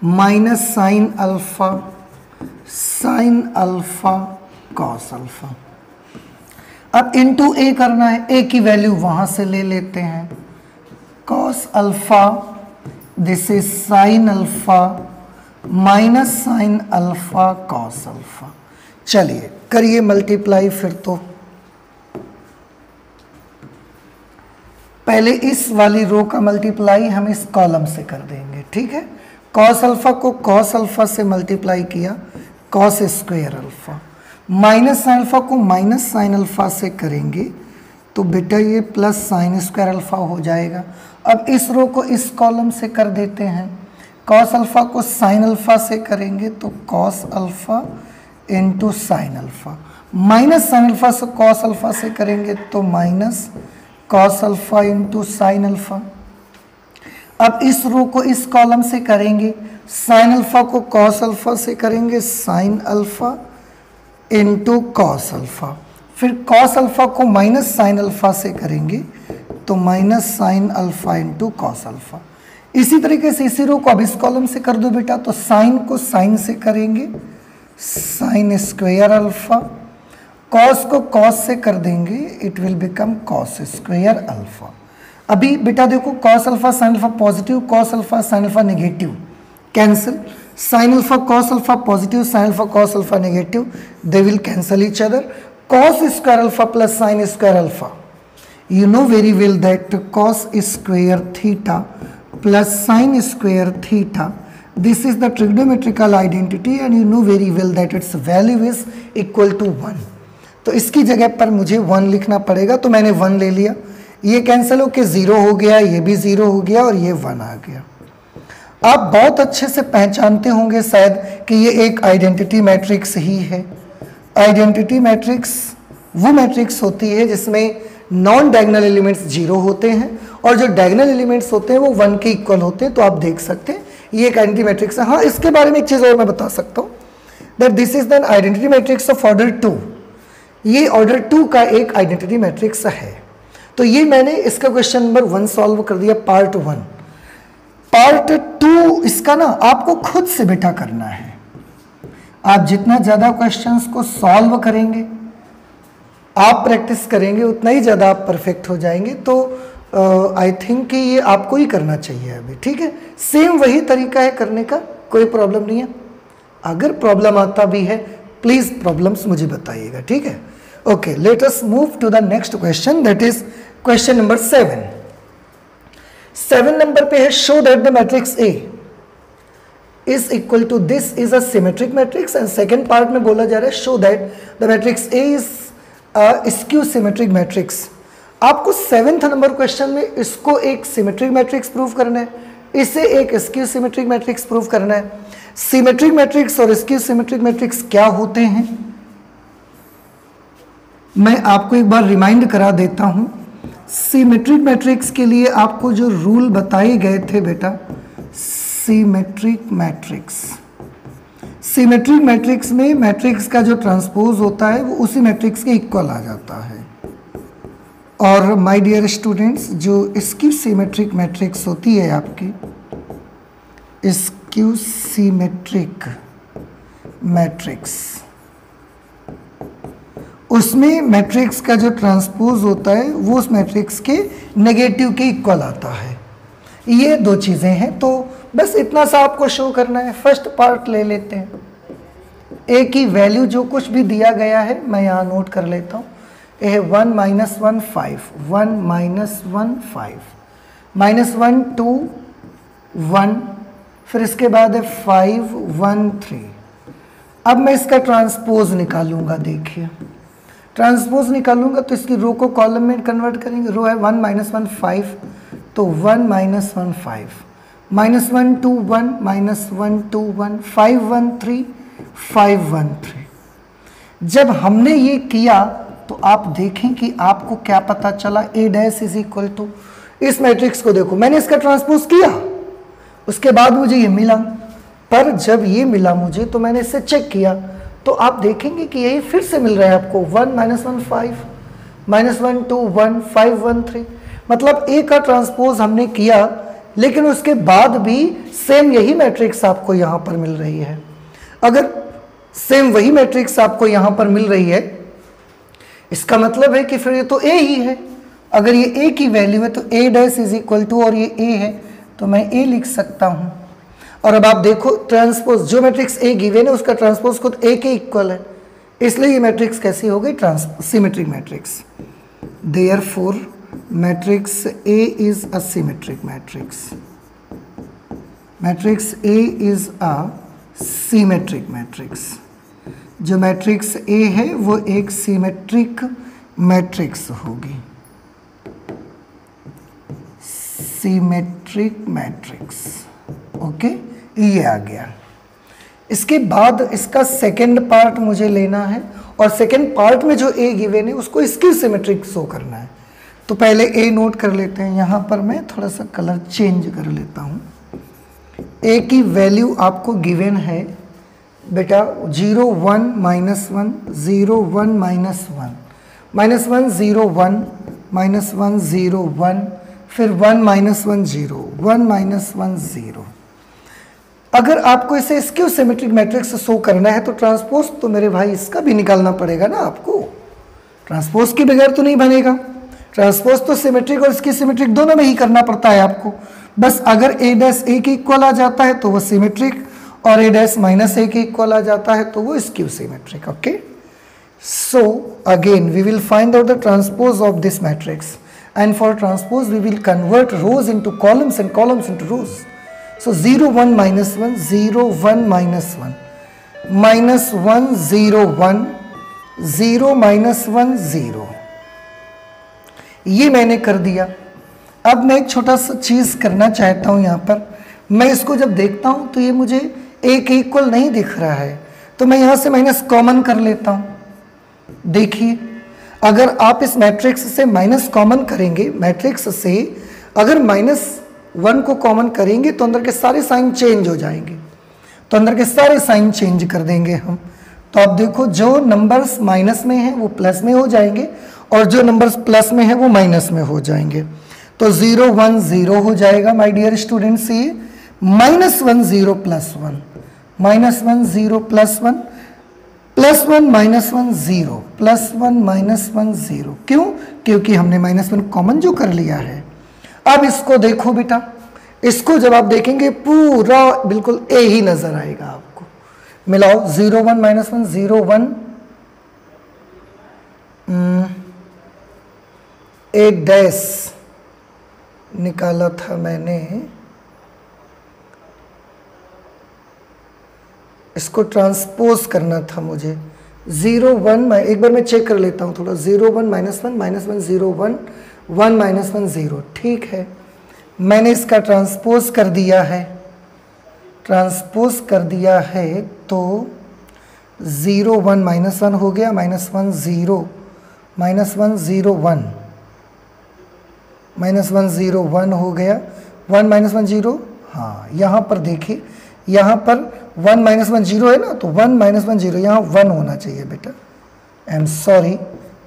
minus sine alpha sine alpha cos alpha. अब इंटू ए करना है, ए की वैल्यू वहां से ले लेते हैं। Cos alpha this is sine alpha minus sine alpha cos alpha. चलिए करिए मल्टीप्लाई फिर। तो पहले इस वाली रो का मल्टीप्लाई हम इस कॉलम से कर देंगे, ठीक है। कॉस अल्फा को कॉस अल्फा से मल्टीप्लाई किया, cos square alpha. Minus sine alpha को माइनस साइन अल्फा से करेंगे तो बेटा ये प्लस साइन स्क्वायर अल्फा हो जाएगा। अब इस रो को इस कॉलम से कर देते हैं। कॉस अल्फा को साइन अल्फा से करेंगे तो cos alpha into sine alpha. Minus sine alpha से कॉस अल्फा से करेंगे तो minus cos alpha into sine alpha. अब इस रो को इस कॉलम से करेंगे, साइन अल्फा को कॉस अल्फा से करेंगे sine alpha into cos alpha. फिर कॉस अल्फा को माइनस साइन अल्फा से करेंगे तो minus sine alpha into cos alpha. इसी तरीके से इसी रो को अब इस कॉलम से कर दो बेटा, तो साइन को साइन से करेंगे साइन स्क्वायर अल्फा, कॉस को कॉस से कर देंगे, it will become cos square alpha. अभी बेटा देखो cos alpha sine alpha positive, cos alpha sine alpha negative, cancel. Sign alpha cos alpha positive, sign alpha cos alpha negative, they will cancel each other. Cos square alpha plus sine square alpha, you know very well that cos square theta plus sin square theta, this is the trigonometrical identity and you know very well that its value is equal to 1। तो इसकी जगह पर मुझे 1 लिखना पड़ेगा, तो मैंने 1 ले लिया। ये कैंसिल होके 0 हो गया, ये भी 0 हो गया और ये 1 आ गया। आप बहुत अच्छे से पहचानते होंगे शायद कि ये एक आइडेंटिटी मैट्रिक्स ही है। आइडेंटिटी मैट्रिक्स वो मैट्रिक्स होती है जिसमें नॉन डायगोनल एलिमेंट्स 0 होते हैं और जो डायगोनल एलिमेंट्स होते हैं वो 1 के इक्वल होते हैं। तो आप देख सकते हैं ये एक आइडेंटिटी मैट्रिक्स है। हाँ, इसके बारे में एक चीज़ और मैं बता सकता हूँ, that this is the identity matrix of order 2। ये ऑर्डर 2 का एक आइडेंटिटी मैट्रिक्स है। तो ये मैंने इसका क्वेश्चन नंबर 1 सॉल्व कर दिया, पार्ट 1। पार्ट 2 इसका ना आपको खुद से बेटा करना है। आप जितना ज़्यादा क्वेश्चंस को सॉल्व करेंगे, आप प्रैक्टिस करेंगे, उतना ही ज़्यादा आप परफेक्ट हो जाएंगे। तो आई थिंक कि ये आपको ही करना चाहिए अभी, ठीक है। सेम वही तरीका है करने का, कोई प्रॉब्लम नहीं है। अगर प्रॉब्लम आता भी है प्लीज़ प्रॉब्लम्स मुझे बताइएगा, ठीक है। Okay, let us move to the next question, that is question number 7। 7 नंबर पे है, show that the matrix A is equal to this is a symmetric matrix, and second part में बोला जा रहा है show that the matrix A is a skew symmetric matrix। आपको 7th number question में इसको एक सिमेट्रिक मैट्रिक्स प्रूव करना है, इसे एक स्क्यू सिमेट्रिक मैट्रिक्स प्रूव करना है। सिमेट्रिक मैट्रिक्स और स्क्यू सिमेट्रिक मैट्रिक्स क्या होते हैं मैं आपको एक बार रिमाइंड करा देता हूं। सिमेट्रिक मैट्रिक्स के लिए आपको जो रूल बताए गए थे बेटा, सिमेट्रिक मैट्रिक्स, सिमेट्रिक मैट्रिक्स में मैट्रिक्स का जो ट्रांसपोज होता है वो उसी मैट्रिक्स के इक्वल आ जाता है। और माय डियर स्टूडेंट्स, जो स्क्यू सिमेट्रिक मैट्रिक्स होती है आपकी, स्क्यू सिमेट्रिक मैट्रिक्स, उसमें मैट्रिक्स का जो ट्रांसपोज होता है वो उस मैट्रिक्स के नेगेटिव के इक्वल आता है। ये 2 चीज़ें हैं, तो बस इतना सा आपको शो करना है। फर्स्ट पार्ट ले लेते हैं। ए की वैल्यू जो कुछ भी दिया गया है मैं यहाँ नोट कर लेता हूँ। ए है 1 - 1 5, 1 - 1 5, -1 2 1, फिर इसके बाद है 5 1 3। अब मैं इसका ट्रांसपोज निकालूंगा। देखिए ट्रांसपोज निकालूंगा तो इसकी रो को कॉलम में कन्वर्ट करेंगे। रो है 1 - 1 5, तो 1 - 1 5, -1 2 1, -1 2 1, 5 1 3, 5 1 3। जब हमने ये किया तो आप देखें कि आपको क्या पता चला, A dash is equal to, इस मैट्रिक्स को देखो मैंने इसका ट्रांसपोज किया, उसके बाद मुझे ये मिला। पर जब ये मिला मुझे तो मैंने इससे चेक किया तो आप देखेंगे कि यही फिर से मिल रहा है आपको, 1 - 1 5, -1 2 1, 5 1 3। मतलब ए का ट्रांसपोज हमने किया लेकिन उसके बाद भी सेम यही मैट्रिक्स आपको यहाँ पर मिल रही है। अगर सेम वही मैट्रिक्स आपको यहाँ पर मिल रही है इसका मतलब है कि फिर ये तो ए ही है। अगर ये ए की वैल्यू है तो A dash is equal to, और ये ए है तो मैं ए लिख सकता हूँ। और अब आप देखो ट्रांसपोज, जो मैट्रिक्स ए गिवन है उसका ट्रांसपोज खुद ए के इक्वल है, इसलिए ये मैट्रिक्स कैसी हो गई, symmetric matrix. Therefore matrix A is a symmetric matrix, matrix A is a symmetric matrix. जो मैट्रिक्स ए है वो एक सिमेट्रिक मैट्रिक्स होगी, सिमेट्रिक मैट्रिक्स। ओके, ये आ गया। इसके बाद इसका सेकंड पार्ट मुझे लेना है, और सेकंड पार्ट में जो ए गिवन है उसको स्क्यू सिमेट्रिक शो करना है। तो पहले ए नोट कर लेते हैं। यहाँ पर मैं थोड़ा सा कलर चेंज कर लेता हूँ। ए की वैल्यू आपको गिवन है बेटा 0 1 -1 0 1 -1 -1 0 1 -1 0 1 फिर 1 -1 0 1 -1 0। अगर आपको इसे स्क्यू सिमेट्रिक मैट्रिक्स शो करना है तो ट्रांसपोज तो मेरे भाई इसका भी निकालना पड़ेगा ना आपको। ट्रांसपोज के बगैर तो नहीं बनेगा। ट्रांसपोज तो सिमेट्रिक और स्क्यू सिमेट्रिक दोनों में ही करना पड़ता है आपको। बस अगर a डैश a के इक्वल आ जाता है तो वो सिमेट्रिक, और a डैश माइनस a के इक्वल आ जाता है तो वो skew symmetric. Okay, so again we will find out the transpose of this matrix, and for transpose we will convert rows into columns and columns into rows. So 0 1 -1 0 1 -1 -1 0 1 0 -1 0, ये मैंने कर दिया। अब मैं एक छोटा सा चीज़ करना चाहता हूँ। यहाँ पर मैं इसको जब देखता हूँ तो ये मुझे a के इक्वल नहीं दिख रहा है, तो मैं यहाँ से माइनस कॉमन कर लेता हूँ। देखिए, अगर आप इस मैट्रिक्स से माइनस कॉमन करेंगे, मैट्रिक्स से अगर -1 को कॉमन करेंगे तो अंदर के सारे साइन चेंज हो जाएंगे। तो अंदर के सारे साइन चेंज कर देंगे हम। तो आप देखो, जो नंबर्स माइनस में हैं वो प्लस में हो जाएंगे, और जो नंबर्स प्लस में हैं वो माइनस में हो जाएंगे। तो 0 1 0 हो जाएगा माय डियर स्टूडेंट्स। ये -1 0 +1 -1 0 +1 +1 -1 0 +1 -1 0। क्यों? क्योंकि हमने -1 कॉमन जो कर लिया है। अब इसको देखो बेटा, इसको जब आप देखेंगे पूरा बिल्कुल ए ही नजर आएगा आपको। मिलाओ 0 1 -1 0 1 ए डैश निकाला था मैंने, इसको ट्रांसपोज करना था मुझे। 0 1 एक बार मैं चेक कर लेता हूँ थोड़ा। 0 1 -1 -1 0 1 1 -1 0, ठीक है। मैंने इसका ट्रांसपोज कर दिया है, ट्रांसपोज कर दिया है। तो 0 1 -1 हो गया, -1 0 -1 0 1 -1 0 1 हो गया, 1 -1 0। हाँ, यहाँ पर देखिए, यहाँ पर 1 -1 0 है ना, तो 1 -1 0 यहाँ 1 होना चाहिए बेटा। आई एम सॉरी,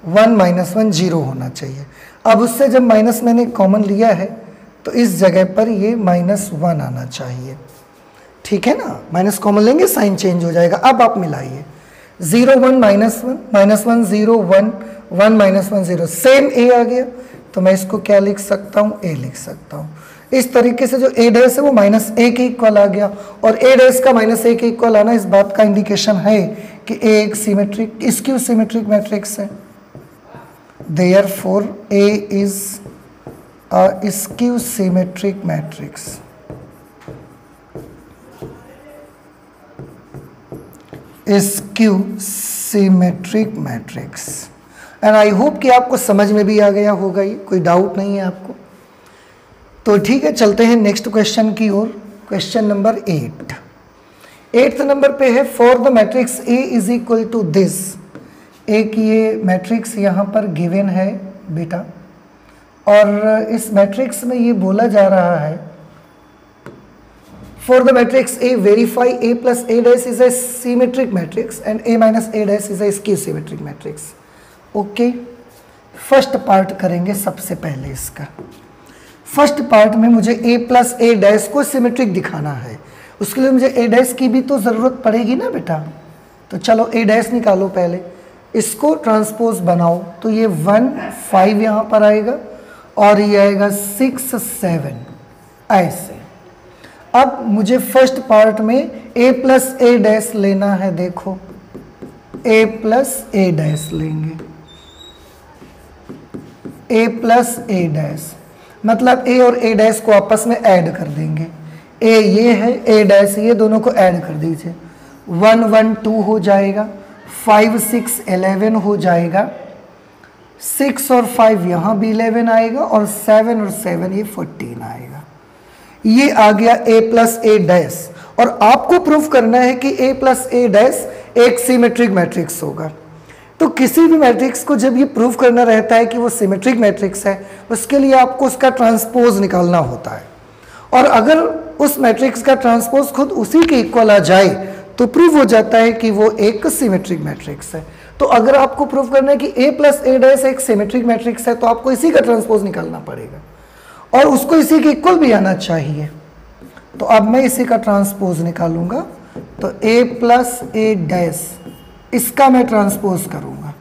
1 -1 0 होना चाहिए। अब उससे जब माइनस मैंने कॉमन लिया है तो इस जगह पर ये -1 आना चाहिए, ठीक है ना। माइनस कॉमन लेंगे, साइन चेंज हो जाएगा। अब आप मिलाइए 0 1 -1 0 1 1 -1 0, सेम a आ गया। तो मैं इसको क्या लिख सकता हूँ, a लिख सकता हूँ। इस तरीके से जो a डैश है वो -a के इक्वल आ गया, और a डैश का -a के इक्वल आना इस बात का इंडिकेशन है कि a एक सिमेट्रिक स्क्यू सिमेट्रिक मैट्रिक्स है। Therefore a is a skew symmetric matrix. Skew symmetric matrix. And I hope कि आपको समझ में भी आ गया होगा, ये कोई डाउट नहीं है आपको। तो ठीक है, चलते हैं नेक्स्ट क्वेश्चन की ओर। क्वेश्चन नंबर 8, 8th नंबर पे है for the matrix A is equal to this. एक ये मैट्रिक्स यहाँ पर गिवन है बेटा, और इस मैट्रिक्स में ये बोला जा रहा है for the matrix A verify A plus A dash is a symmetric matrix and A minus A dash is a skew symmetric matrix. Okay, first part करेंगे सबसे पहले इसका। फर्स्ट पार्ट में मुझे A प्लस A डैश को symmetric दिखाना है, उसके लिए मुझे A डैश की भी तो ज़रूरत पड़ेगी ना बेटा। तो चलो A डैश निकालो पहले, इसको ट्रांसपोज बनाओ। तो ये 1 5 यहाँ पर आएगा, और ये आएगा 6 7 ऐसे। अब मुझे फर्स्ट पार्ट में A प्लस A डैश लेना है। देखो ए प्लस ए डैश लेंगे, ए प्लस ए डैश मतलब ए और ए डैश को आपस में ऐड कर देंगे। ए ये है, ए डैश ये, दोनों को ऐड कर दीजिए। 1 1 2 हो जाएगा, 5 6 11 हो जाएगा, 6 और 5 यहाँ भी 11 आएगा, और 7 और 7 ये 14 आएगा। ये आ गया ए प्लस ए डैश। और आपको प्रूफ करना है कि ए प्लस ए डैश एक सिमेट्रिक मैट्रिक्स होगा। तो किसी भी मैट्रिक्स को जब ये प्रूफ करना रहता है कि वो सिमेट्रिक मैट्रिक्स है, उसके लिए आपको उसका ट्रांसपोज निकालना होता है। और अगर उस मैट्रिक्स का ट्रांसपोज खुद उसी के इक्वल आ जाए तो प्रूफ हो जाता है कि वो एक सिमेट्रिक मैट्रिक्स है। तो अगर आपको प्रूफ करना है कि ए प्लस ए डैश एक सिमेट्रिक मैट्रिक्स है, तो आपको इसी का ट्रांसपोज निकालना पड़ेगा और उसको इसी के इक्वल भी आना चाहिए। तो अब मैं इसी का ट्रांसपोज निकालूंगा। तो ए प्लस ए डैश इसका मैं ट्रांसपोज करूंगा,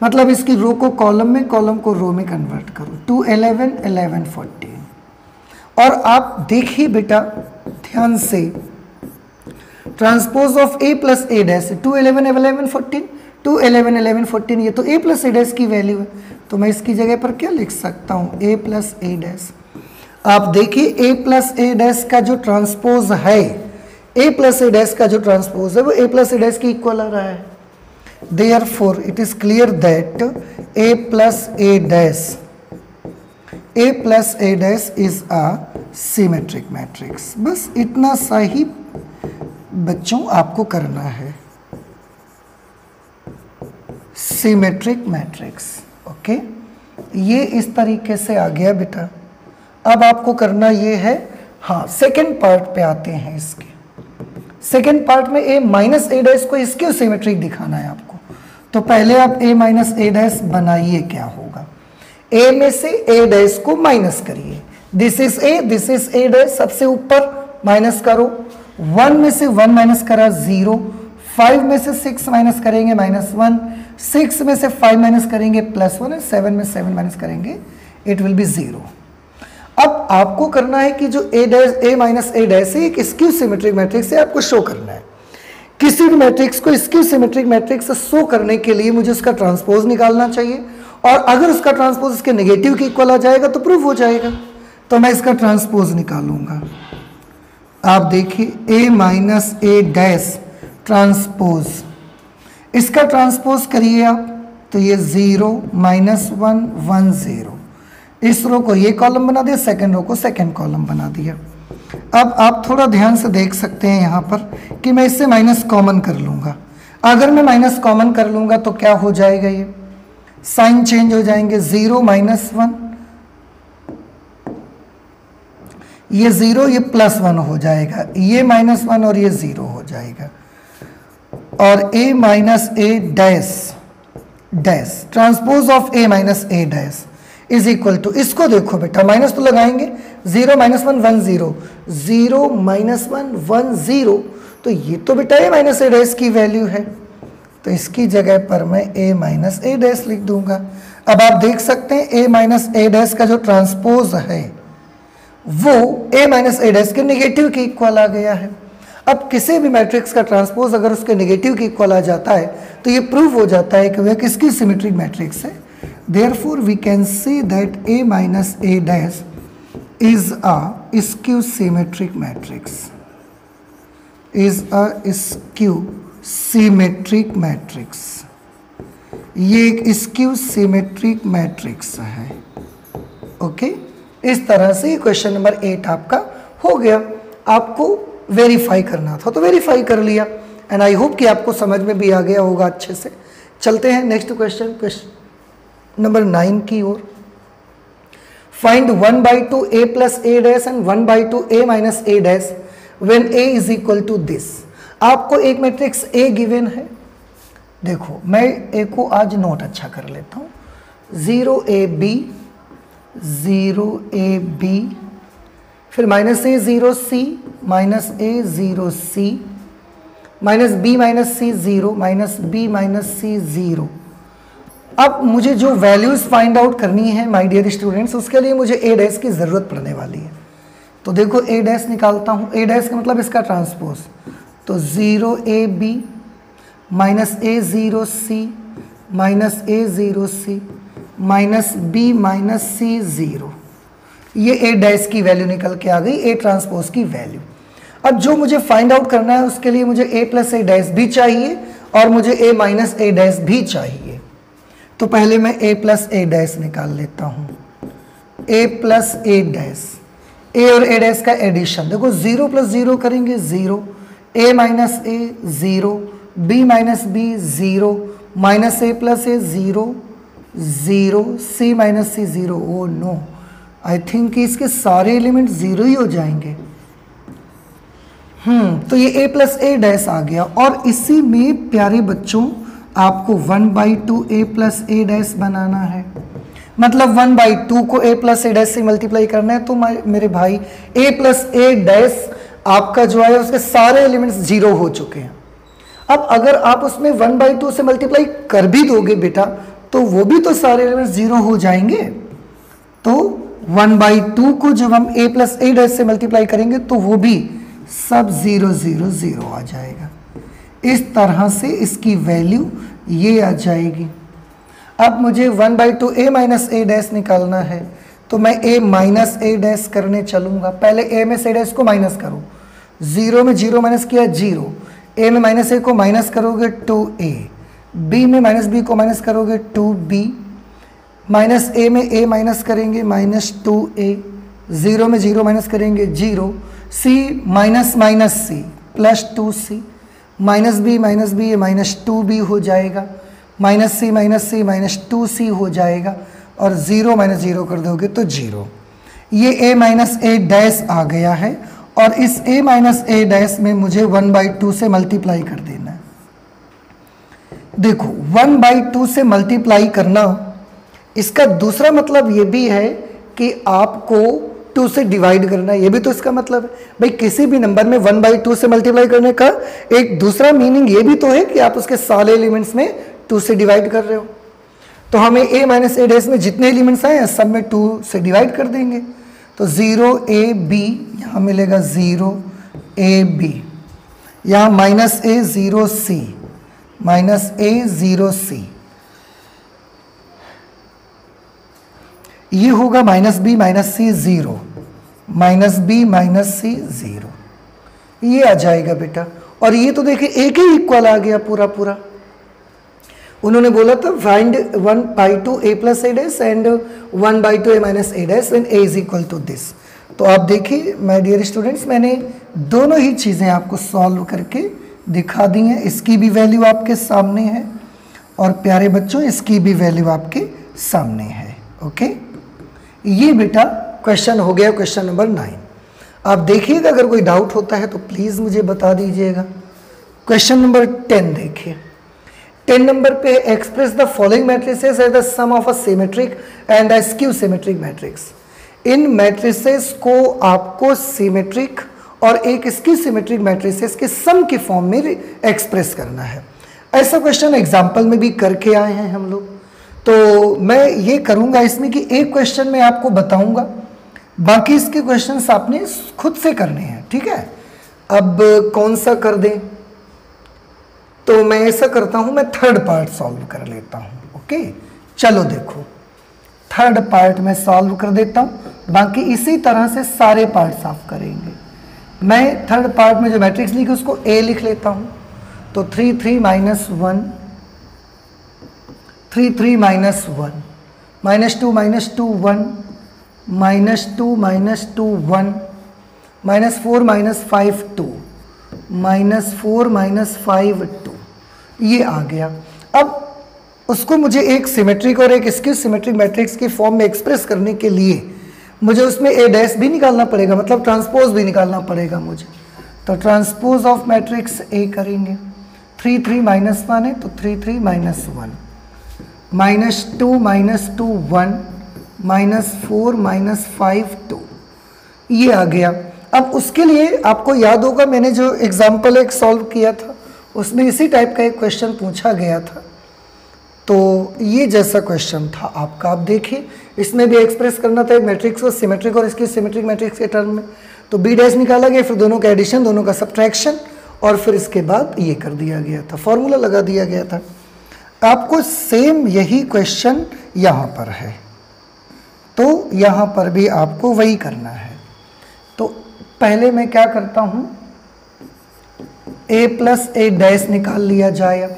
मतलब इसकी रो को कॉलम में, कॉलम को रो में कन्वर्ट करूं। 2 11 11 14। और आप देखिए बेटा ध्यान से, transpose of A plus A dash 2 11 11 14, 2 11 11 14, ये तो ए प्लस ए डैश की वैल्यू है। तो मैं इसकी जगह पर क्या लिख सकता हूं, ए प्लस ए डैश। आप देखिए ए प्लस ए डैश का जो ट्रांसपोज है, ए प्लस ए डैश का जो ट्रांसपोज है वो ए प्लस ए डैश की इक्वल आ रहा है। Therefore, it is clear that a plus a dash is a symmetric matrix। बस इतना सा ही बच्चों आपको करना है, सिमेट्रिक मैट्रिक्स। ओके, ये इस तरीके से आ गया बेटा। अब आपको करना ये है, हाँ सेकेंड पार्ट पे आते हैं। इसके सेकेंड पार्ट में ए माइनस ए डैश को इसके सिमेट्रिक दिखाना है आपको। तो पहले आप a माइनस ए डैश बनाइए, क्या होगा, a में से a डैश को माइनस करिए। दिस इज a डैश, सबसे ऊपर माइनस करो। 1 में से 1 माइनस करा 0, 5 में से 6 माइनस करेंगे -1, 6 में से 5 माइनस करेंगे +1, 7 में 7 माइनस करेंगे इट विल बी 0। अब आपको करना है कि जो a माइनस ए डैश है एक स्क्यू सिमेट्रिक मैट्रिक्स है, आपको शो करना है। किसी भी मैट्रिक्स को स्क्यू सिमेट्रिक मैट्रिक्स से शो करने के लिए मुझे उसका ट्रांसपोज निकालना चाहिए, और अगर उसका ट्रांसपोज इसके नेगेटिव के इक्वल आ जाएगा तो प्रूफ हो जाएगा। तो मैं इसका ट्रांसपोज निकालूंगा। आप देखिए a minus A dash transpose, इसका ट्रांसपोज करिए आप, तो ये 0 -1 1 0। इस रो को ये कॉलम बना दिया, सेकेंड रो को सेकेंड कॉलम बना दिया। अब आप थोड़ा ध्यान से देख सकते हैं यहाँ पर कि मैं इससे माइनस कॉमन कर लूँगा। अगर मैं माइनस कॉमन कर लूँगा तो क्या हो जाएगा, ये साइन चेंज हो जाएंगे। 0 -1, ये 0 ये +1 हो जाएगा, ये -1 और ये 0 हो जाएगा। और a minus A dash transpose of a minus A dash is equal to, इसको देखो बेटा माइनस तो लगाएंगे, 0 -1 1 0, 0 -1 1 0, तो ये तो बेटा a माइनस ए डैश की वैल्यू है। तो इसकी जगह पर मैं a माइनस ए डैश लिख दूंगा। अब आप देख सकते हैं a माइनस ए डैश का जो ट्रांसपोज है वो a माइनस ए डैश के नेगेटिव के इक्वल आ गया है। अब किसी भी मैट्रिक्स का ट्रांसपोज अगर उसके नेगेटिव के इक्वल आ जाता है तो ये प्रूव हो जाता है कि वह किसकी सिमेट्रिक मैट्रिक्स है। Therefore, we can say that a minus a dash is a skew symmetric matrix. Is a skew symmetric matrix. ये एक skew symmetric matrix है। ओके, इस तरह से क्वेश्चन नंबर 8 आपका हो गया। आपको वेरीफाई करना था तो वेरीफाई कर लिया, एंड आई होप कि आपको समझ में भी आ गया होगा अच्छे से। चलते हैं नेक्स्ट क्वेश्चन, क्वेश्चन नंबर 9 की ओर। Find 1/2 a plus A dash and 1/2 a minus A dash when a is equal to this. आपको एक मैट्रिक्स a गिवन है। देखो मैं a को आज नोट अच्छा कर लेता हूँ। 0ab 0ab, फिर -a 0c, -a 0c, -b -c 0, -b -c 0। अब मुझे जो वैल्यूज फाइंड आउट करनी है माय डियर स्टूडेंट्स, उसके लिए मुझे a डैश की ज़रूरत पड़ने वाली है। तो देखो a डैश निकालता हूँ। a डैश का मतलब इसका ट्रांसपोज, तो 0ab माइनस ए ज़ीरो सी माइनस ए ज़ीरो सी माइनस बी माइनस सी ज़ीरो, ये ए डैश की वैल्यू निकल के आ गई, ए ट्रांसपोज की वैल्यू। अब जो मुझे फाइंड आउट करना है उसके लिए मुझे ए प्लस ए डैश भी चाहिए और मुझे ए माइनस ए डैश भी चाहिए। तो पहले मैं ए प्लस ए डैश निकाल लेता हूँ, ए प्लस ए डैश, ए और ए डैश का एडिशन, देखो 0 प्लस 0 करेंगे 0, A minus A 0, B minus B 0, minus A plus A 0 0, C minus C 0। Oh no, I think इसके सारे एलिमेंट 0 ही हो जाएंगे। तो ये a प्लस ए डैश आ गया और इसी में प्यारे बच्चों आपको 1/2 a प्लस ए डैश बनाना है, मतलब 1/2 को a प्लस ए डैश से मल्टीप्लाई करना है। तो मेरे भाई a प्लस ए डैश आपका जो है उसके सारे एलिमेंट्स 0 हो चुके हैं। अब अगर आप उसमें 1/2 से मल्टीप्लाई कर भी दोगे बेटा तो वो भी तो सारे एलिमेंट्स 0 हो जाएंगे। तो 1/2 को जब हम a प्लस ए डैश से मल्टीप्लाई करेंगे तो वो भी सब 0 0 0 आ जाएगा। इस तरह से इसकी वैल्यू ये आ जाएगी। अब मुझे 1/2 a माइनस ए डैश निकालना है, तो मैं a माइनस ए डैश करने चलूँगा। पहले a में से डैश को माइनस करो, 0 में 0 माइनस किया 0, a में माइनस a को माइनस करोगे 2a, b में माइनस b को माइनस करोगे 2b, माइनस a में a माइनस करेंगे माइनस 2a, 0 में 0 माइनस करेंगे 0, c minus minus c plus 2c, minus b ये माइनस 2b हो जाएगा, माइनस c माइनस 2c हो जाएगा और 0 माइनस 0 कर दोगे तो 0। ये a माइनस ए डैश आ गया है और इस a माइनस ए डैश में मुझे 1/2 से मल्टीप्लाई कर देना है। देखो 1/2 से मल्टीप्लाई करना, इसका दूसरा मतलब ये भी है कि आपको 2 से डिवाइड करना है, ये भी तो इसका मतलब है। भाई किसी भी नंबर में 1/2 से मल्टीप्लाई करने का एक दूसरा मीनिंग ये भी तो है कि आप उसके सारे एलिमेंट्स में 2 से डिवाइड कर रहे हो। तो हमें a माइनस ए डैश में जितने एलिमेंट्स आए हैं सब में 2 से डिवाइड कर देंगे। तो 0ab यहाँ मिलेगा 0ab, यहाँ minus a 0c minus a 0c, ये होगा minus B minus C 0 minus B minus C 0, ये आ जाएगा बेटा। और ये तो देखिए एक ही इक्वल आ गया पूरा पूरा। उन्होंने बोला था find 1/2 a plus A dash and 1/2 a minus A dash when a is equal to this. तो आप देखिए माय डियर स्टूडेंट्स, मैंने दोनों ही चीज़ें आपको सॉल्व करके दिखा दी हैं। इसकी भी वैल्यू आपके सामने है और प्यारे बच्चों इसकी भी वैल्यू आपके सामने है। ओके, ये बेटा क्वेश्चन हो गया, क्वेश्चन नंबर 9। आप देखिएगा अगर कोई डाउट होता है तो प्लीज़ मुझे बता दीजिएगा। क्वेश्चन नंबर 10 देखिए। 10 नंबर पे express the following matrices as the sum of a symmetric and a skew symmetric matrix. इन मैट्रिसेस को आपको सिमेट्रिक और एक स्क्यू सिमेट्रिक मैट्रिसेस के सम के फॉर्म में एक्सप्रेस करना है। ऐसा क्वेश्चन एग्जाम्पल में भी करके आए हैं हम लोग। तो मैं ये करूँगा इसमें कि एक क्वेश्चन मैं आपको बताऊँगा, बाकी इसके क्वेश्चंस आपने खुद से करने हैं, ठीक है। अब कौन सा कर दें, तो मैं ऐसा करता हूँ, मैं थर्ड पार्ट सॉल्व कर लेता हूँ। ओके, चलो देखो थर्ड पार्ट में सॉल्व कर देता हूँ, बाकी इसी तरह से सारे पार्ट साफ करेंगे। मैं थर्ड पार्ट में जो मैट्रिक्स लिखी उसको ए लिख लेता हूँ। तो 3 3 -1 3 3 -1 -2 -2 1 -2 -2 1 -4 -5 2 -4 -5 2, ये आ गया। अब उसको मुझे एक सिमेट्रिक और एक स्क्यू सिमेट्रिक मैट्रिक्स की फॉर्म में एक्सप्रेस करने के लिए मुझे उसमें ए डैश भी निकालना पड़ेगा, मतलब ट्रांसपोज भी निकालना पड़ेगा मुझे। तो ट्रांसपोज ऑफ मैट्रिक्स ए करेंगे। 3 3 -1 है तो 3 3 -1 -2 -2 1 -4 -5 2, ये आ गया। अब उसके लिए आपको याद होगा मैंने जो एग्जाम्पल एक सॉल्व किया था उसमें इसी टाइप का एक क्वेश्चन पूछा गया था। तो ये जैसा क्वेश्चन था आपका, आप देखिए इसमें भी एक्सप्रेस करना था एक मैट्रिक्स को सिमेट्रिक और इसकी सिमेट्रिक मैट्रिक्स के टर्म में। तो बी डैश निकाला गया, फिर दोनों का एडिशन, दोनों का सब्ट्रैक्शन और फिर इसके बाद ये कर दिया गया था, फॉर्मूला लगा दिया गया था। आपको सेम यही क्वेश्चन यहाँ पर है, तो यहाँ पर भी आपको वही करना है। तो पहले मैं क्या करता हूँ, a प्लस ए डैश निकाल लिया जाए। अब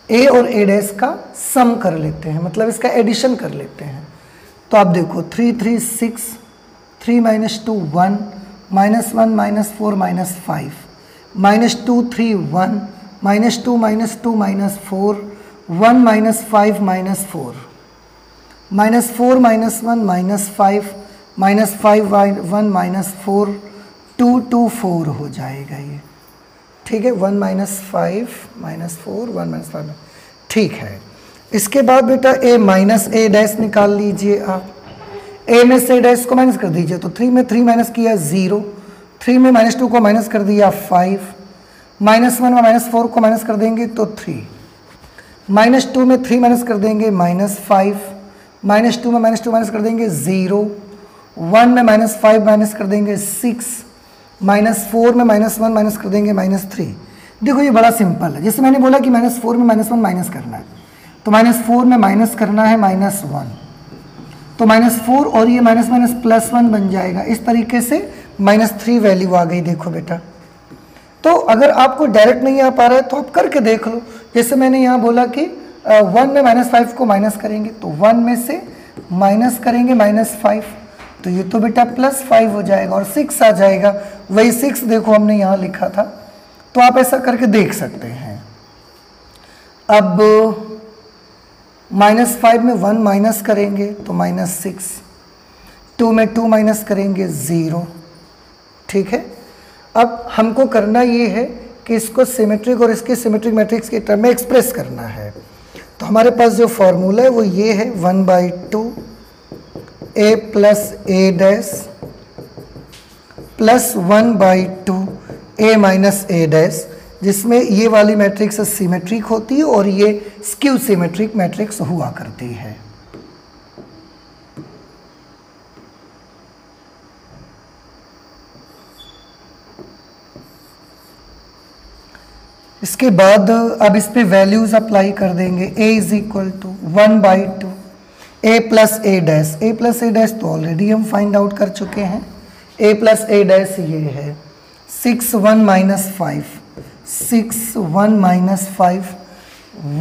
a और a डैश का सम कर लेते हैं, मतलब इसका एडिशन कर लेते हैं। तो आप देखो 3 3 6, 3 - 2 1, -1 -4 -5, -2 3 1, -2 -2 -4, 1 -5 -4, -4 -1 -5, -5 1 -4, 2 2 4 हो जाएगा ये, ठीक है। 1 -5 -4 1 -5, ठीक है। इसके बाद बेटा a माइनस ए डैश निकाल लीजिए आप। a में से डैश को माइनस कर दीजिए, तो 3 में 3 माइनस किया 0, 3 में -2 को माइनस कर दिया 5, -1 में -4 को माइनस कर देंगे तो 3, -2 में 3 माइनस कर देंगे -5, -2 में -2 माइनस कर देंगे 0, 1 में -5 माइनस कर देंगे 6, -4 में -1 माइनस कर देंगे -3। देखो ये बड़ा सिंपल है, जैसे मैंने बोला कि -4 में -1 माइनस करना है, तो -4 में माइनस करना है -1, तो -4 और ये माइनस माइनस +1 बन जाएगा। इस तरीके से -3 वैल्यू आ गई। देखो बेटा, तो अगर आपको डायरेक्ट नहीं आ पा रहा है तो आप करके देख लो। जैसे मैंने यहाँ बोला कि 1 में -5 को माइनस करेंगे, तो 1 में से माइनस करेंगे -5, तो ये तो बेटा +5 हो जाएगा और 6 आ जाएगा। वही 6 देखो हमने यहाँ लिखा था, तो आप ऐसा करके देख सकते हैं। अब -5 में 1 माइनस करेंगे तो -6, 2 में 2 माइनस करेंगे 0, ठीक है। अब हमको करना ये है कि इसको सिमेट्रिक और इसके सिमेट्रिक मैट्रिक्स के टर्म में एक्सप्रेस करना है। तो हमारे पास जो फॉर्मूला है वो ये है, 1/2 a plus A dash plus 1/2 a minus A dash, जिसमें ये वाली मैट्रिक्स सिमेट्रिक होती है और ये स्क्यू सिमेट्रिक मैट्रिक्स हुआ करती है। इसके बाद अब इस पे वैल्यूज अप्लाई कर देंगे। a is equal to 1/2 a plus A dash, a plus A dash तो ऑलरेडी हम फाइंड आउट कर चुके हैं। a प्लस ए डैश ये है 6 1 -5, 6 1 -5,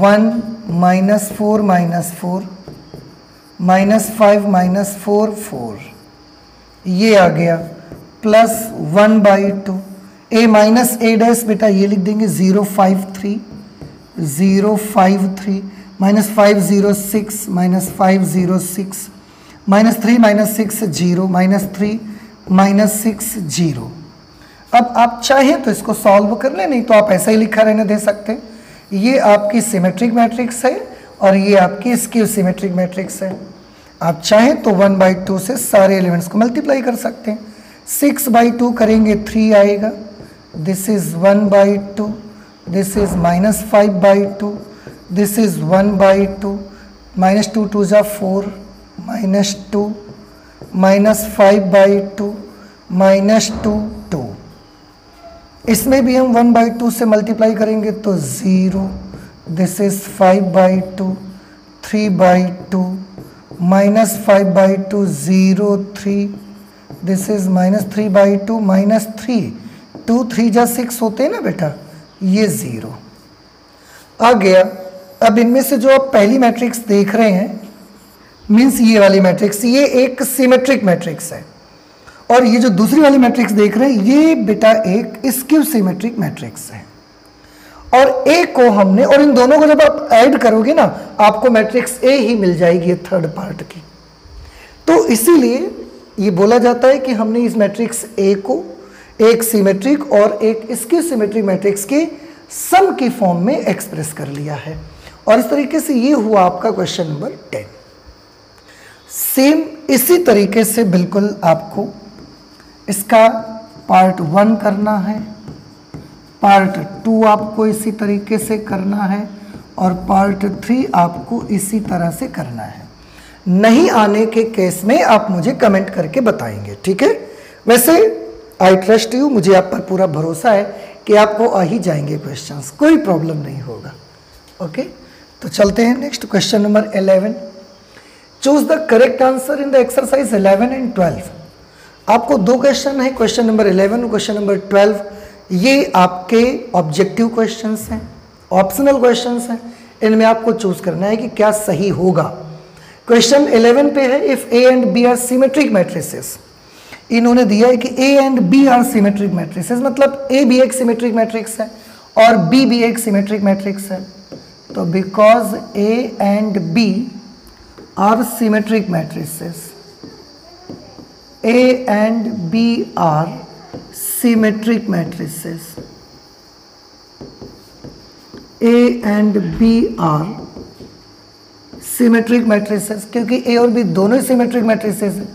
1 -4 -4, -5 -4 4, ये आ गया plus 1/2 a minus A dash, बेटा ये लिख देंगे 053, 053, -5 0 6, -5 0 6, -3 -6 0, -3 -6 0। अब आप चाहें तो इसको सॉल्व कर लें, नहीं तो आप ऐसा ही लिखा रहने दे सकते हैं। ये आपकी सिमेट्रिक मैट्रिक्स है और ये आपकी स्क्यू सिमेट्रिक मैट्रिक्स है। आप चाहें तो 1/2 से सारे एलिमेंट्स को मल्टीप्लाई कर सकते हैं। 6/2 करेंगे 3 आएगा, this is 1/2, this is -5/2, this is 1/2, -2 2 जा 4, -2, -5/2, -2 2। इसमें भी हम 1/2 से मल्टीप्लाई करेंगे तो 0, दिस इज 5/2, 3/2, -5/2 0 3, दिस इज -3/2, -3, 2 3 जा 6 होते हैं ना बेटा, ये 0 आ गया। अब इनमें से जो आप पहली मैट्रिक्स देख रहे हैं, मीन्स ये वाली मैट्रिक्स, ये एक सिमेट्रिक मैट्रिक्स है, और ये जो दूसरी वाली मैट्रिक्स देख रहे हैं ये बेटा एक स्क्यू सिमेट्रिक मैट्रिक्स है। और ए को हमने, और इन दोनों को जब आप ऐड करोगे ना, आपको मैट्रिक्स ए ही मिल जाएगी थर्ड पार्ट की। तो इसीलिए ये बोला जाता है कि हमने इस मैट्रिक्स ए को एक सिमेट्रिक और एक स्क्यू सिमेट्रिक मैट्रिक्स के सम की फॉर्म में एक्सप्रेस कर लिया है। और इस तरीके से ये हुआ आपका क्वेश्चन नंबर 10। सेम इसी तरीके से बिल्कुल आपको इसका पार्ट 1 करना है, पार्ट 2 आपको इसी तरीके से करना है, और पार्ट 3 आपको इसी तरह से करना है। नहीं आने के केस में आप मुझे कमेंट करके बताएंगे, ठीक है। वैसे आई ट्रस्ट यू, मुझे आप पर पूरा भरोसा है। कि आपको आ ही जाएंगे क्वेश्चंस, कोई प्रॉब्लम नहीं होगा। ओके, तो चलते हैं next question number 11। Choose the correct answer in the exercise 11 and 12। आपको दो क्वेश्चन है, क्वेश्चन नंबर 11 और क्वेश्चन नंबर 12। ये आपके ऑब्जेक्टिव क्वेश्चंस हैं, ऑप्शनल क्वेश्चंस हैं। इनमें आपको चूज करना है कि क्या सही होगा। क्वेश्चन 11 पे है, if A and B are symmetric matrices. इन्होंने दिया है कि A and B are symmetric matrices, मतलब ए भी एक सिमेट्रिक मैट्रिक्स है और बी भी एक सिमेट्रिक मैट्रिक्स है। तो because A and B are symmetric matrices, A and B are symmetric matrices, A and B are symmetric matrices, क्योंकि ए और बी दोनों सिमेट्रिक मैट्रिसेस हैं,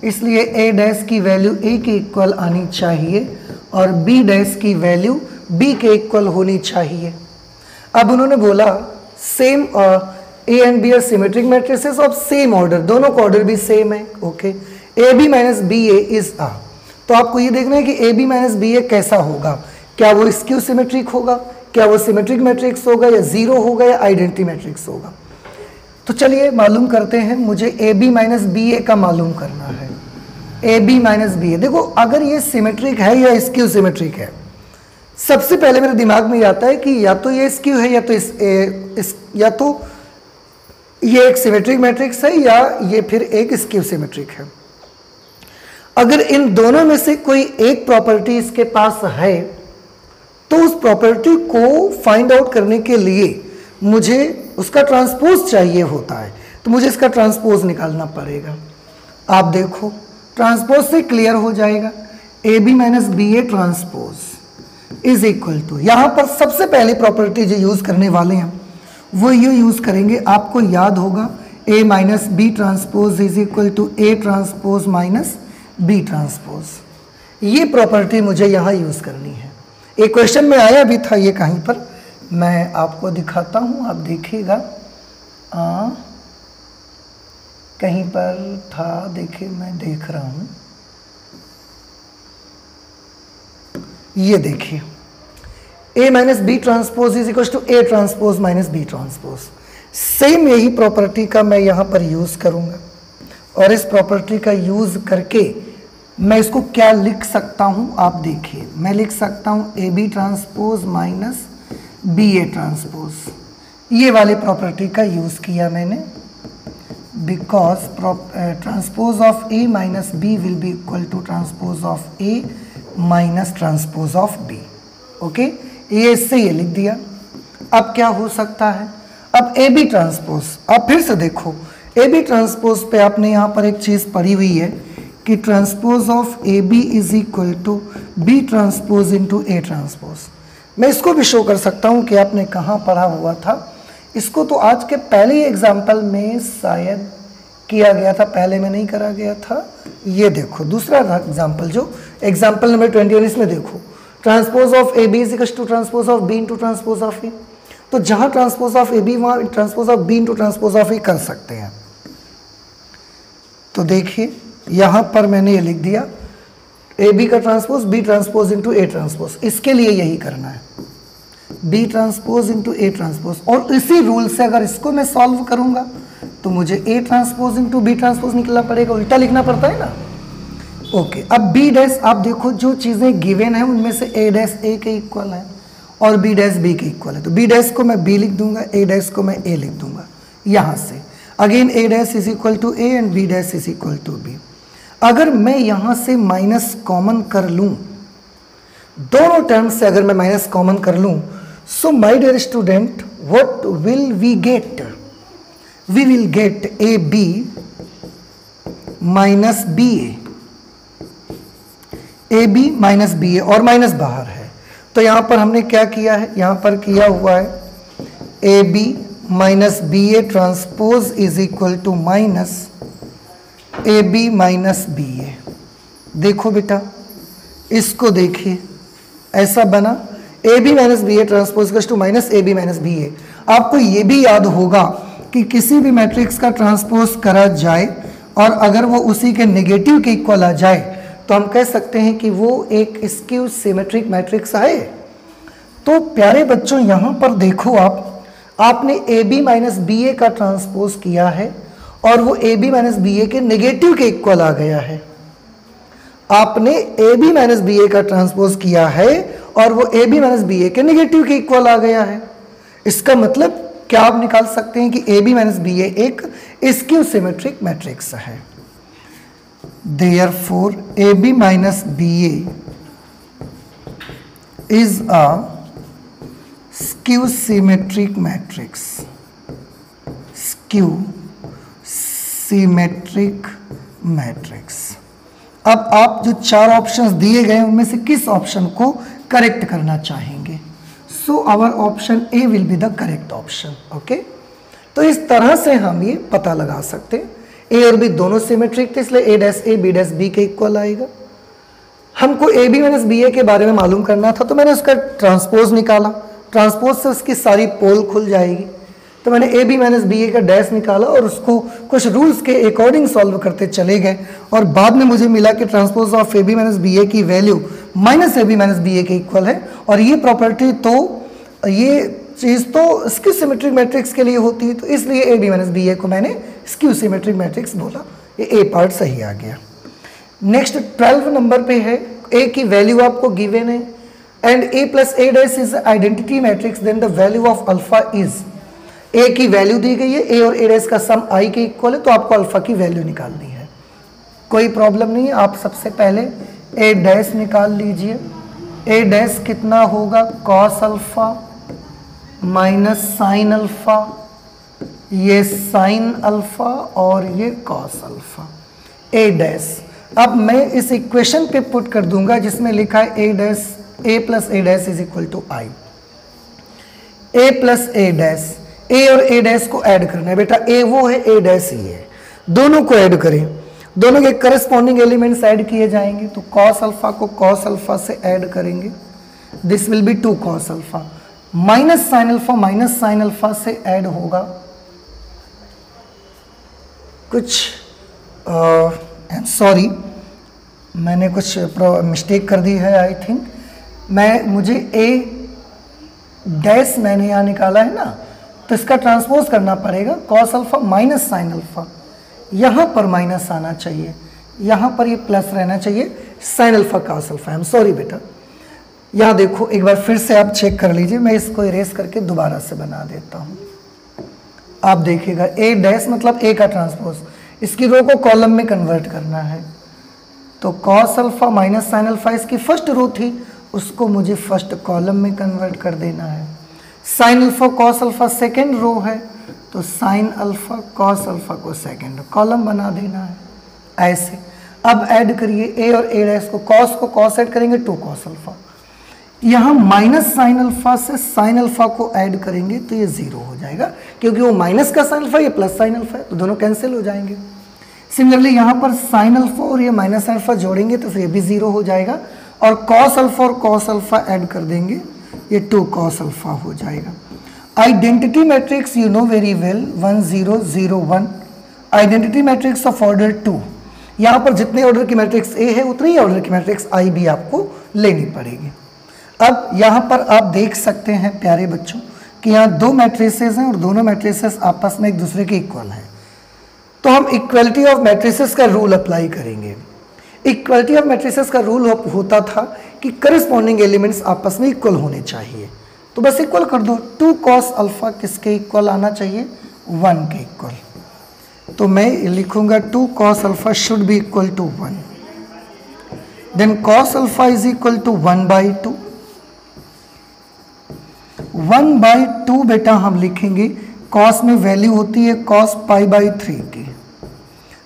इसलिए ए डैश की वैल्यू ए के इक्वल आनी चाहिए और बी डैश की वैल्यू बी के इक्वल होनी चाहिए। अब उन्होंने बोला same A and B are symmetric matrices of same order, दोनों का ऑर्डर भी सेम है। Okay, A B minus B A is आ। तो आपको ये देखना है कि A B minus B A कैसा होगा, क्या वो स्क्यू सिमेट्रिक होगा, क्या वो सिमेट्रिक मैट्रिक्स होगा, या जीरो होगा, या आइडेंटिटी मैट्रिक्स होगा। तो चलिए मालूम करते हैं। मुझे ए बी माइनस बी ए का मालूम करना है। A B minus B A, देखो अगर ये सिमेट्रिक है या स्क्यू सिमेट्रिक है, सबसे पहले मेरे दिमाग में आता है कि या तो ये स्क्यू है या तो ये एक सिमेट्रिक मैट्रिक्स है या ये फिर एक स्क्यू सिमेट्रिक है। अगर इन दोनों में से कोई एक प्रॉपर्टी इसके पास है तो उस प्रॉपर्टी को फाइंड आउट करने के लिए मुझे उसका ट्रांसपोज चाहिए होता है, तो मुझे इसका ट्रांसपोज निकालना पड़ेगा। आप देखो ट्रांसपोज से क्लियर हो जाएगा। A B minus B A transpose is equal to, यहाँ पर सबसे पहली प्रॉपर्टी जो यूज करने वाले हैं वो ये यूज करेंगे, आपको याद होगा A minus B transpose is equal to A transpose minus B transpose. ये प्रॉपर्टी मुझे यहाँ यूज करनी है। एक क्वेश्चन में आया भी था ये कहीं पर, मैं आपको दिखाता हूँ, आप देखिएगा। कहीं पर था, देखिए मैं देख रहा हूँ, ये देखिए A minus B transpose is equal to A transpose minus B transpose. Same यही प्रॉपर्टी का मैं यहाँ पर यूज करूँगा और इस प्रॉपर्टी का यूज करके मैं इसको क्या लिख सकता हूँ, आप देखिए। मैं लिख सकता हूँ A B transpose minus B A transpose. ये वाले प्रॉपर्टी का यूज़ किया मैंने, because transpose of A minus B will be equal to transpose of A minus transpose of B. Okay, ये इससे ये लिख दिया। अब क्या हो सकता है, अब ए बी ट्रांसपोज, अब फिर से देखो ए बी ट्रांसपोज पे आपने यहाँ पर एक चीज़ पढ़ी हुई है कि transpose of A B is equal to B transpose into A transpose. मैं इसको भी शो कर सकता हूँ कि आपने कहाँ पढ़ा हुआ था। इसको तो आज के पहले ही एग्जाम्पल में शायद किया गया था, पहले में नहीं करा गया था। ये देखो दूसरा एग्जाम्पल, जो एग्जाम्पल नंबर 21, इसमें देखो transpose of A B is equal to transpose of B into transpose of A. तो जहाँ ट्रांसपोज ऑफ ए बी वहाँ transpose of B into transpose of A कर सकते हैं। तो देखिए यहाँ पर मैंने ये लिख दिया ए बी का transpose B transpose into A transpose. इसके लिए यही करना है, B transpose into A transpose. और इसी रूल से अगर इसको मैं सॉल्व करूंगा तो मुझे A transpose into B transpose निकलना पड़ेगा, उल्टा लिखना पड़ता है ना। ओके, अब बी डैश, आप देखो जो चीज़ें गिवन है उनमें से ए डैश ए के इक्वल है और बी डैश बी के इक्वल है, तो बी डैश को मैं बी लिख दूंगा, ए डैश को मैं ए लिख दूंगा। यहाँ से again A dash is equal to A and B dash is equal to B. अगर मैं यहाँ से माइनस कॉमन कर लूँ, दोनों टर्म्स से अगर मैं माइनस कॉमन कर लूँ, so my dear student what will we get, we will get A B minus B A B minus B A, और माइनस बाहर है। तो यहाँ पर हमने क्या किया है, यहाँ पर किया हुआ है A B minus B A transpose is equal to minus A B minus B A. देखो बेटा इसको देखिए, ऐसा बना A B minus B A transpose to minus A B minus B A. आपको ये भी याद होगा कि किसी भी मैट्रिक्स का ट्रांसपोज करा जाए और अगर वो उसी के नेगेटिव के इक्वल आ जाए तो हम कह सकते हैं कि वो एक स्क्यू सिमेट्रिक मैट्रिक्स है। तो प्यारे बच्चों यहां पर देखो आपने ए बी माइनस बी ए का ट्रांसपोज किया है और वो ए बी माइनस बी ए के नेगेटिव के इक्वल आ गया है। आपने ए बी माइनस बी ए का ट्रांसपोज किया है और वो ए बी माइनस बी ए के नेगेटिव के इक्वल आ गया है। इसका मतलब क्या आप निकाल सकते हैं कि ए बी माइनस बी ए एक स्क्यू सिमेट्रिक मैट्रिक्स है। Therefore, AB minus BA is a skew symmetric matrix. Skew symmetric matrix. अब आप जो चार ऑप्शंस दिए गए उनमें से किस ऑप्शन को करेक्ट करना चाहेंगे? So our option A will be the correct option. Okay, तो इस तरह से हम ये पता लगा सकते हैं। ए और बी दोनों सिमेट्रिक थे, इसलिए A dash A B dash B के इक्वल आएगा। हमको A B minus B A के बारे में मालूम करना था, तो मैंने उसका ट्रांसपोज निकाला। ट्रांसपोज से उसकी सारी पोल खुल जाएगी, तो मैंने ए बी माइनस बी ए का डैश निकाला और उसको कुछ रूल्स के अकॉर्डिंग सॉल्व करते चले गए और बाद में मुझे मिला कि transpose of A B minus B A की value minus A B minus B A के इक्वल है। और ये प्रॉपर्टी ये चीज़ तो स्क्यू सिमेट्रिक मैट्रिक्स के लिए होती है, तो इसलिए ए बी माइनस बी ए को मैंने स्क्यू सिमेट्रिक मैट्रिक्स बोला। ये ए पार्ट सही आ गया। नेक्स्ट 12 नंबर पे है, ए की वैल्यू आपको गिवन है and A plus A dash is identity matrix, then the value of alpha is. A की वैल्यू दी गई है, ए और ए डैश का सम आई के इक्वल है, तो आपको अल्फा की वैल्यू निकालनी है। कोई प्रॉब्लम नहीं है, आप सबसे पहले ए डैश निकाल लीजिए। ए डैश कितना होगा? Cos alpha minus sine alpha, ये साइन अल्फा और ये कॉस अल्फा। ए डैश अब मैं इस इक्वेशन पे पुट कर दूंगा जिसमें लिखा है A dash A plus A dash is equal to I. A plus A dash, A और ए डैश को ऐड करना है बेटा। ए वो है, ए डैश ही है, दोनों को ऐड करें। दोनों के करस्पॉन्डिंग एलिमेंट्स ऐड किए जाएंगे, तो कॉस अल्फा को कॉस अल्फा से ऐड करेंगे, this will be 2 cos alpha. Minus sine alpha से ऐड होगा कुछ सॉरी मैंने कुछ मिस्टेक कर दी है आई थिंक। मुझे ए डैश मैंने यहाँ निकाला है ना, तो इसका ट्रांसपोज करना पड़ेगा cos alpha minus sine alpha. यहाँ पर माइनस आना चाहिए, यहाँ पर ये प्लस रहना चाहिए, sign alpha cos alpha. I am sorry बेटा, यहाँ देखो एक बार फिर से आप चेक कर लीजिए, मैं इसको इरेज करके दोबारा से बना देता हूँ। आप देखिएगा ए डैश मतलब ए का ट्रांसपोज, इसकी रो को कॉलम में कन्वर्ट करना है, तो cos alpha minus sine alpha इसकी फर्स्ट रो थी, उसको मुझे फर्स्ट कॉलम में कन्वर्ट कर देना है। Sine alpha cos alpha second row है, तो साइन अल्फा कॉस अल्फा को सेकेंड कॉलम बना देना है ऐसे। अब ऐड करिए ए और ए डैश को कॉस ऐड करेंगे 2 कॉस अल्फा। यहाँ माइनस साइन अल्फा से साइन अल्फा को ऐड करेंगे तो ये 0 हो जाएगा, क्योंकि वो माइनस का साइन अल्फा, ये प्लस साइन अल्फा है, तो दोनों कैंसिल हो जाएंगे। सिमिलरली यहाँ पर साइन अल्फा और ये माइनस अल्फा जोड़ेंगे तो फिर ये भी 0 हो जाएगा, और कॉस अल्फा और कॉस अल्फा ऐड कर देंगे, ये 2 कॉस अल्फा हो जाएगा। Identity matrix you know very well, 1 0 0 1 identity matrix of order 2। यहाँ पर जितने ऑर्डर की मैट्रिक्स ए है उतनी ही ऑर्डर की मैट्रिक्स आई भी आपको लेनी पड़ेगी। अब यहाँ पर आप देख सकते हैं प्यारे बच्चों कि यहाँ 2 मैट्रिसेस हैं और दोनों मैट्रिसेस आपस में एक दूसरे के इक्वल हैं, तो हम इक्वलिटी ऑफ मैट्रिसेस का रूल अप्लाई करेंगे। इक्वलिटी ऑफ मैट्रिसेस का रूल होता था कि करस्पॉन्डिंग एलिमेंट्स आपस में इक्वल होने चाहिए, तो बस इक्वल कर दो। 2 कॉस अल्फा किसके इक्वल आना चाहिए? 1 के इक्वल। तो मैं लिखूंगा 2 cos alpha should be equal to 1, then cos alpha is equal to 1/2। 1/2 बेटा हम लिखेंगे, कॉस में वैल्यू होती है कॉस π/3 की।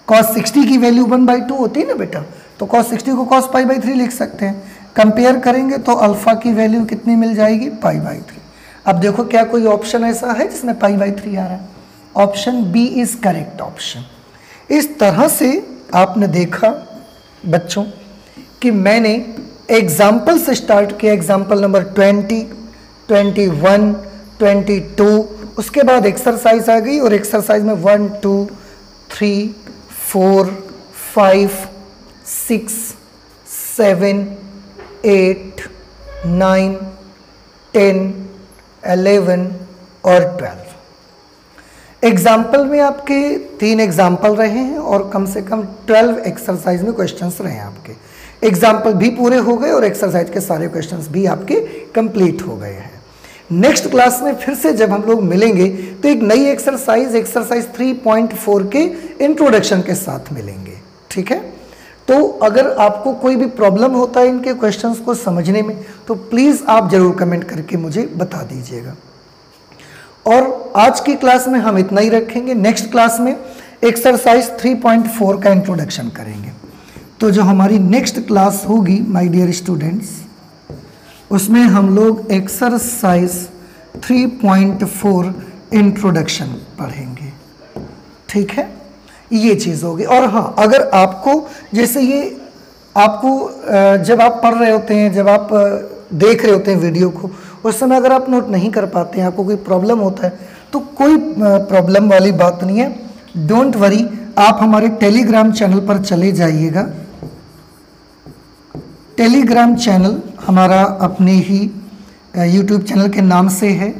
कॉस 60 की वैल्यू 1/2 होती है ना बेटा, तो कॉस 60 को कॉस π/3 लिख सकते हैं। कंपेयर करेंगे तो अल्फा की वैल्यू कितनी मिल जाएगी? π/3। अब देखो क्या कोई ऑप्शन ऐसा है जिसमें π/3 आ रहा है? Option B is correct option. इस तरह से आपने देखा बच्चों कि मैंने एग्जाम्पल से स्टार्ट किया, एग्जाम्पल नंबर 20, 21, 22, उसके बाद एक्सरसाइज आ गई और एक्सरसाइज में 1 2 3 4 5 6 7 8 9 10, 11 और 12। एग्जाम्पल में आपके 3 एग्जाम्पल रहे हैं और कम से कम 12 एक्सरसाइज में क्वेश्चंस रहे हैं आपके। एग्जाम्पल भी पूरे हो गए और एक्सरसाइज के सारे क्वेश्चंस भी आपके कंप्लीट हो गए हैं। नेक्स्ट क्लास में फिर से जब हम लोग मिलेंगे तो एक नई एक्सरसाइज 3.4 के इंट्रोडक्शन के साथ मिलेंगे, ठीक है। तो अगर आपको कोई भी प्रॉब्लम होता है इनके क्वेश्चंस को समझने में तो प्लीज़ आप ज़रूर कमेंट करके मुझे बता दीजिएगा। और आज की क्लास में हम इतना ही रखेंगे। नेक्स्ट क्लास में एक्सरसाइज 3.4 का इंट्रोडक्शन करेंगे। तो जो हमारी नेक्स्ट क्लास होगी माय डियर स्टूडेंट्स, उसमें हम लोग एक्सरसाइज 3.4 इंट्रोडक्शन पढ़ेंगे, ठीक है। ये चीज़ होगी। और हाँ, अगर आपको जैसे ये आपको जब आप पढ़ रहे होते हैं, जब आप देख रहे होते हैं वीडियो को, उस समय अगर आप नोट नहीं कर पाते हैं, आपको कोई प्रॉब्लम होता है, तो कोई प्रॉब्लम वाली बात नहीं है, डोंट वरी। आप हमारे टेलीग्राम चैनल पर चले जाइएगा। टेलीग्राम चैनल हमारा अपने ही यूट्यूब चैनल के नाम से है,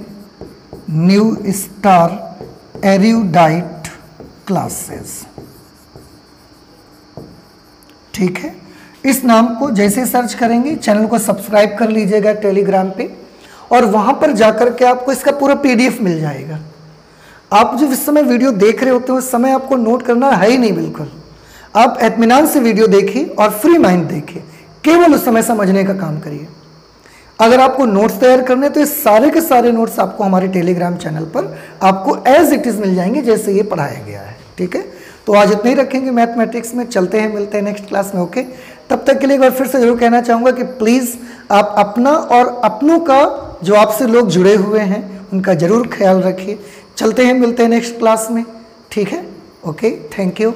न्यू स्टार एरुडाइट क्लासेस, ठीक है। इस नाम को जैसे सर्च करेंगे, चैनल को सब्सक्राइब कर लीजिएगा टेलीग्राम पे, और वहां पर जाकर के आपको इसका पूरा पीडीएफ मिल जाएगा। आप जो इस समय वीडियो देख रहे होते हैं उस समय आपको नोट करना है ही नहीं, बिल्कुल। आप इत्मीनान से वीडियो देखिए और फ्री माइंड देखिए, केवल उस समय समझने का काम करिए। अगर आपको नोट्स तैयार करने तो ये सारे के सारे नोट्स आपको हमारे टेलीग्राम चैनल पर आपको एज इट इज मिल जाएंगे जैसे ये पढ़ाया गया है, ठीक है। तो आज इतना ही रखेंगे मैथमेटिक्स में। चलते हैं, मिलते हैं नेक्स्ट क्लास में, ओके। तब तक के लिए एक बार फिर से जरूर कहना चाहूँगा कि प्लीज़ आप अपना और अपनों का, जो आपसे लोग जुड़े हुए हैं, उनका जरूर ख्याल रखिए। चलते हैं, मिलते हैं नेक्स्ट क्लास में, ठीक है, ओके। Thank you.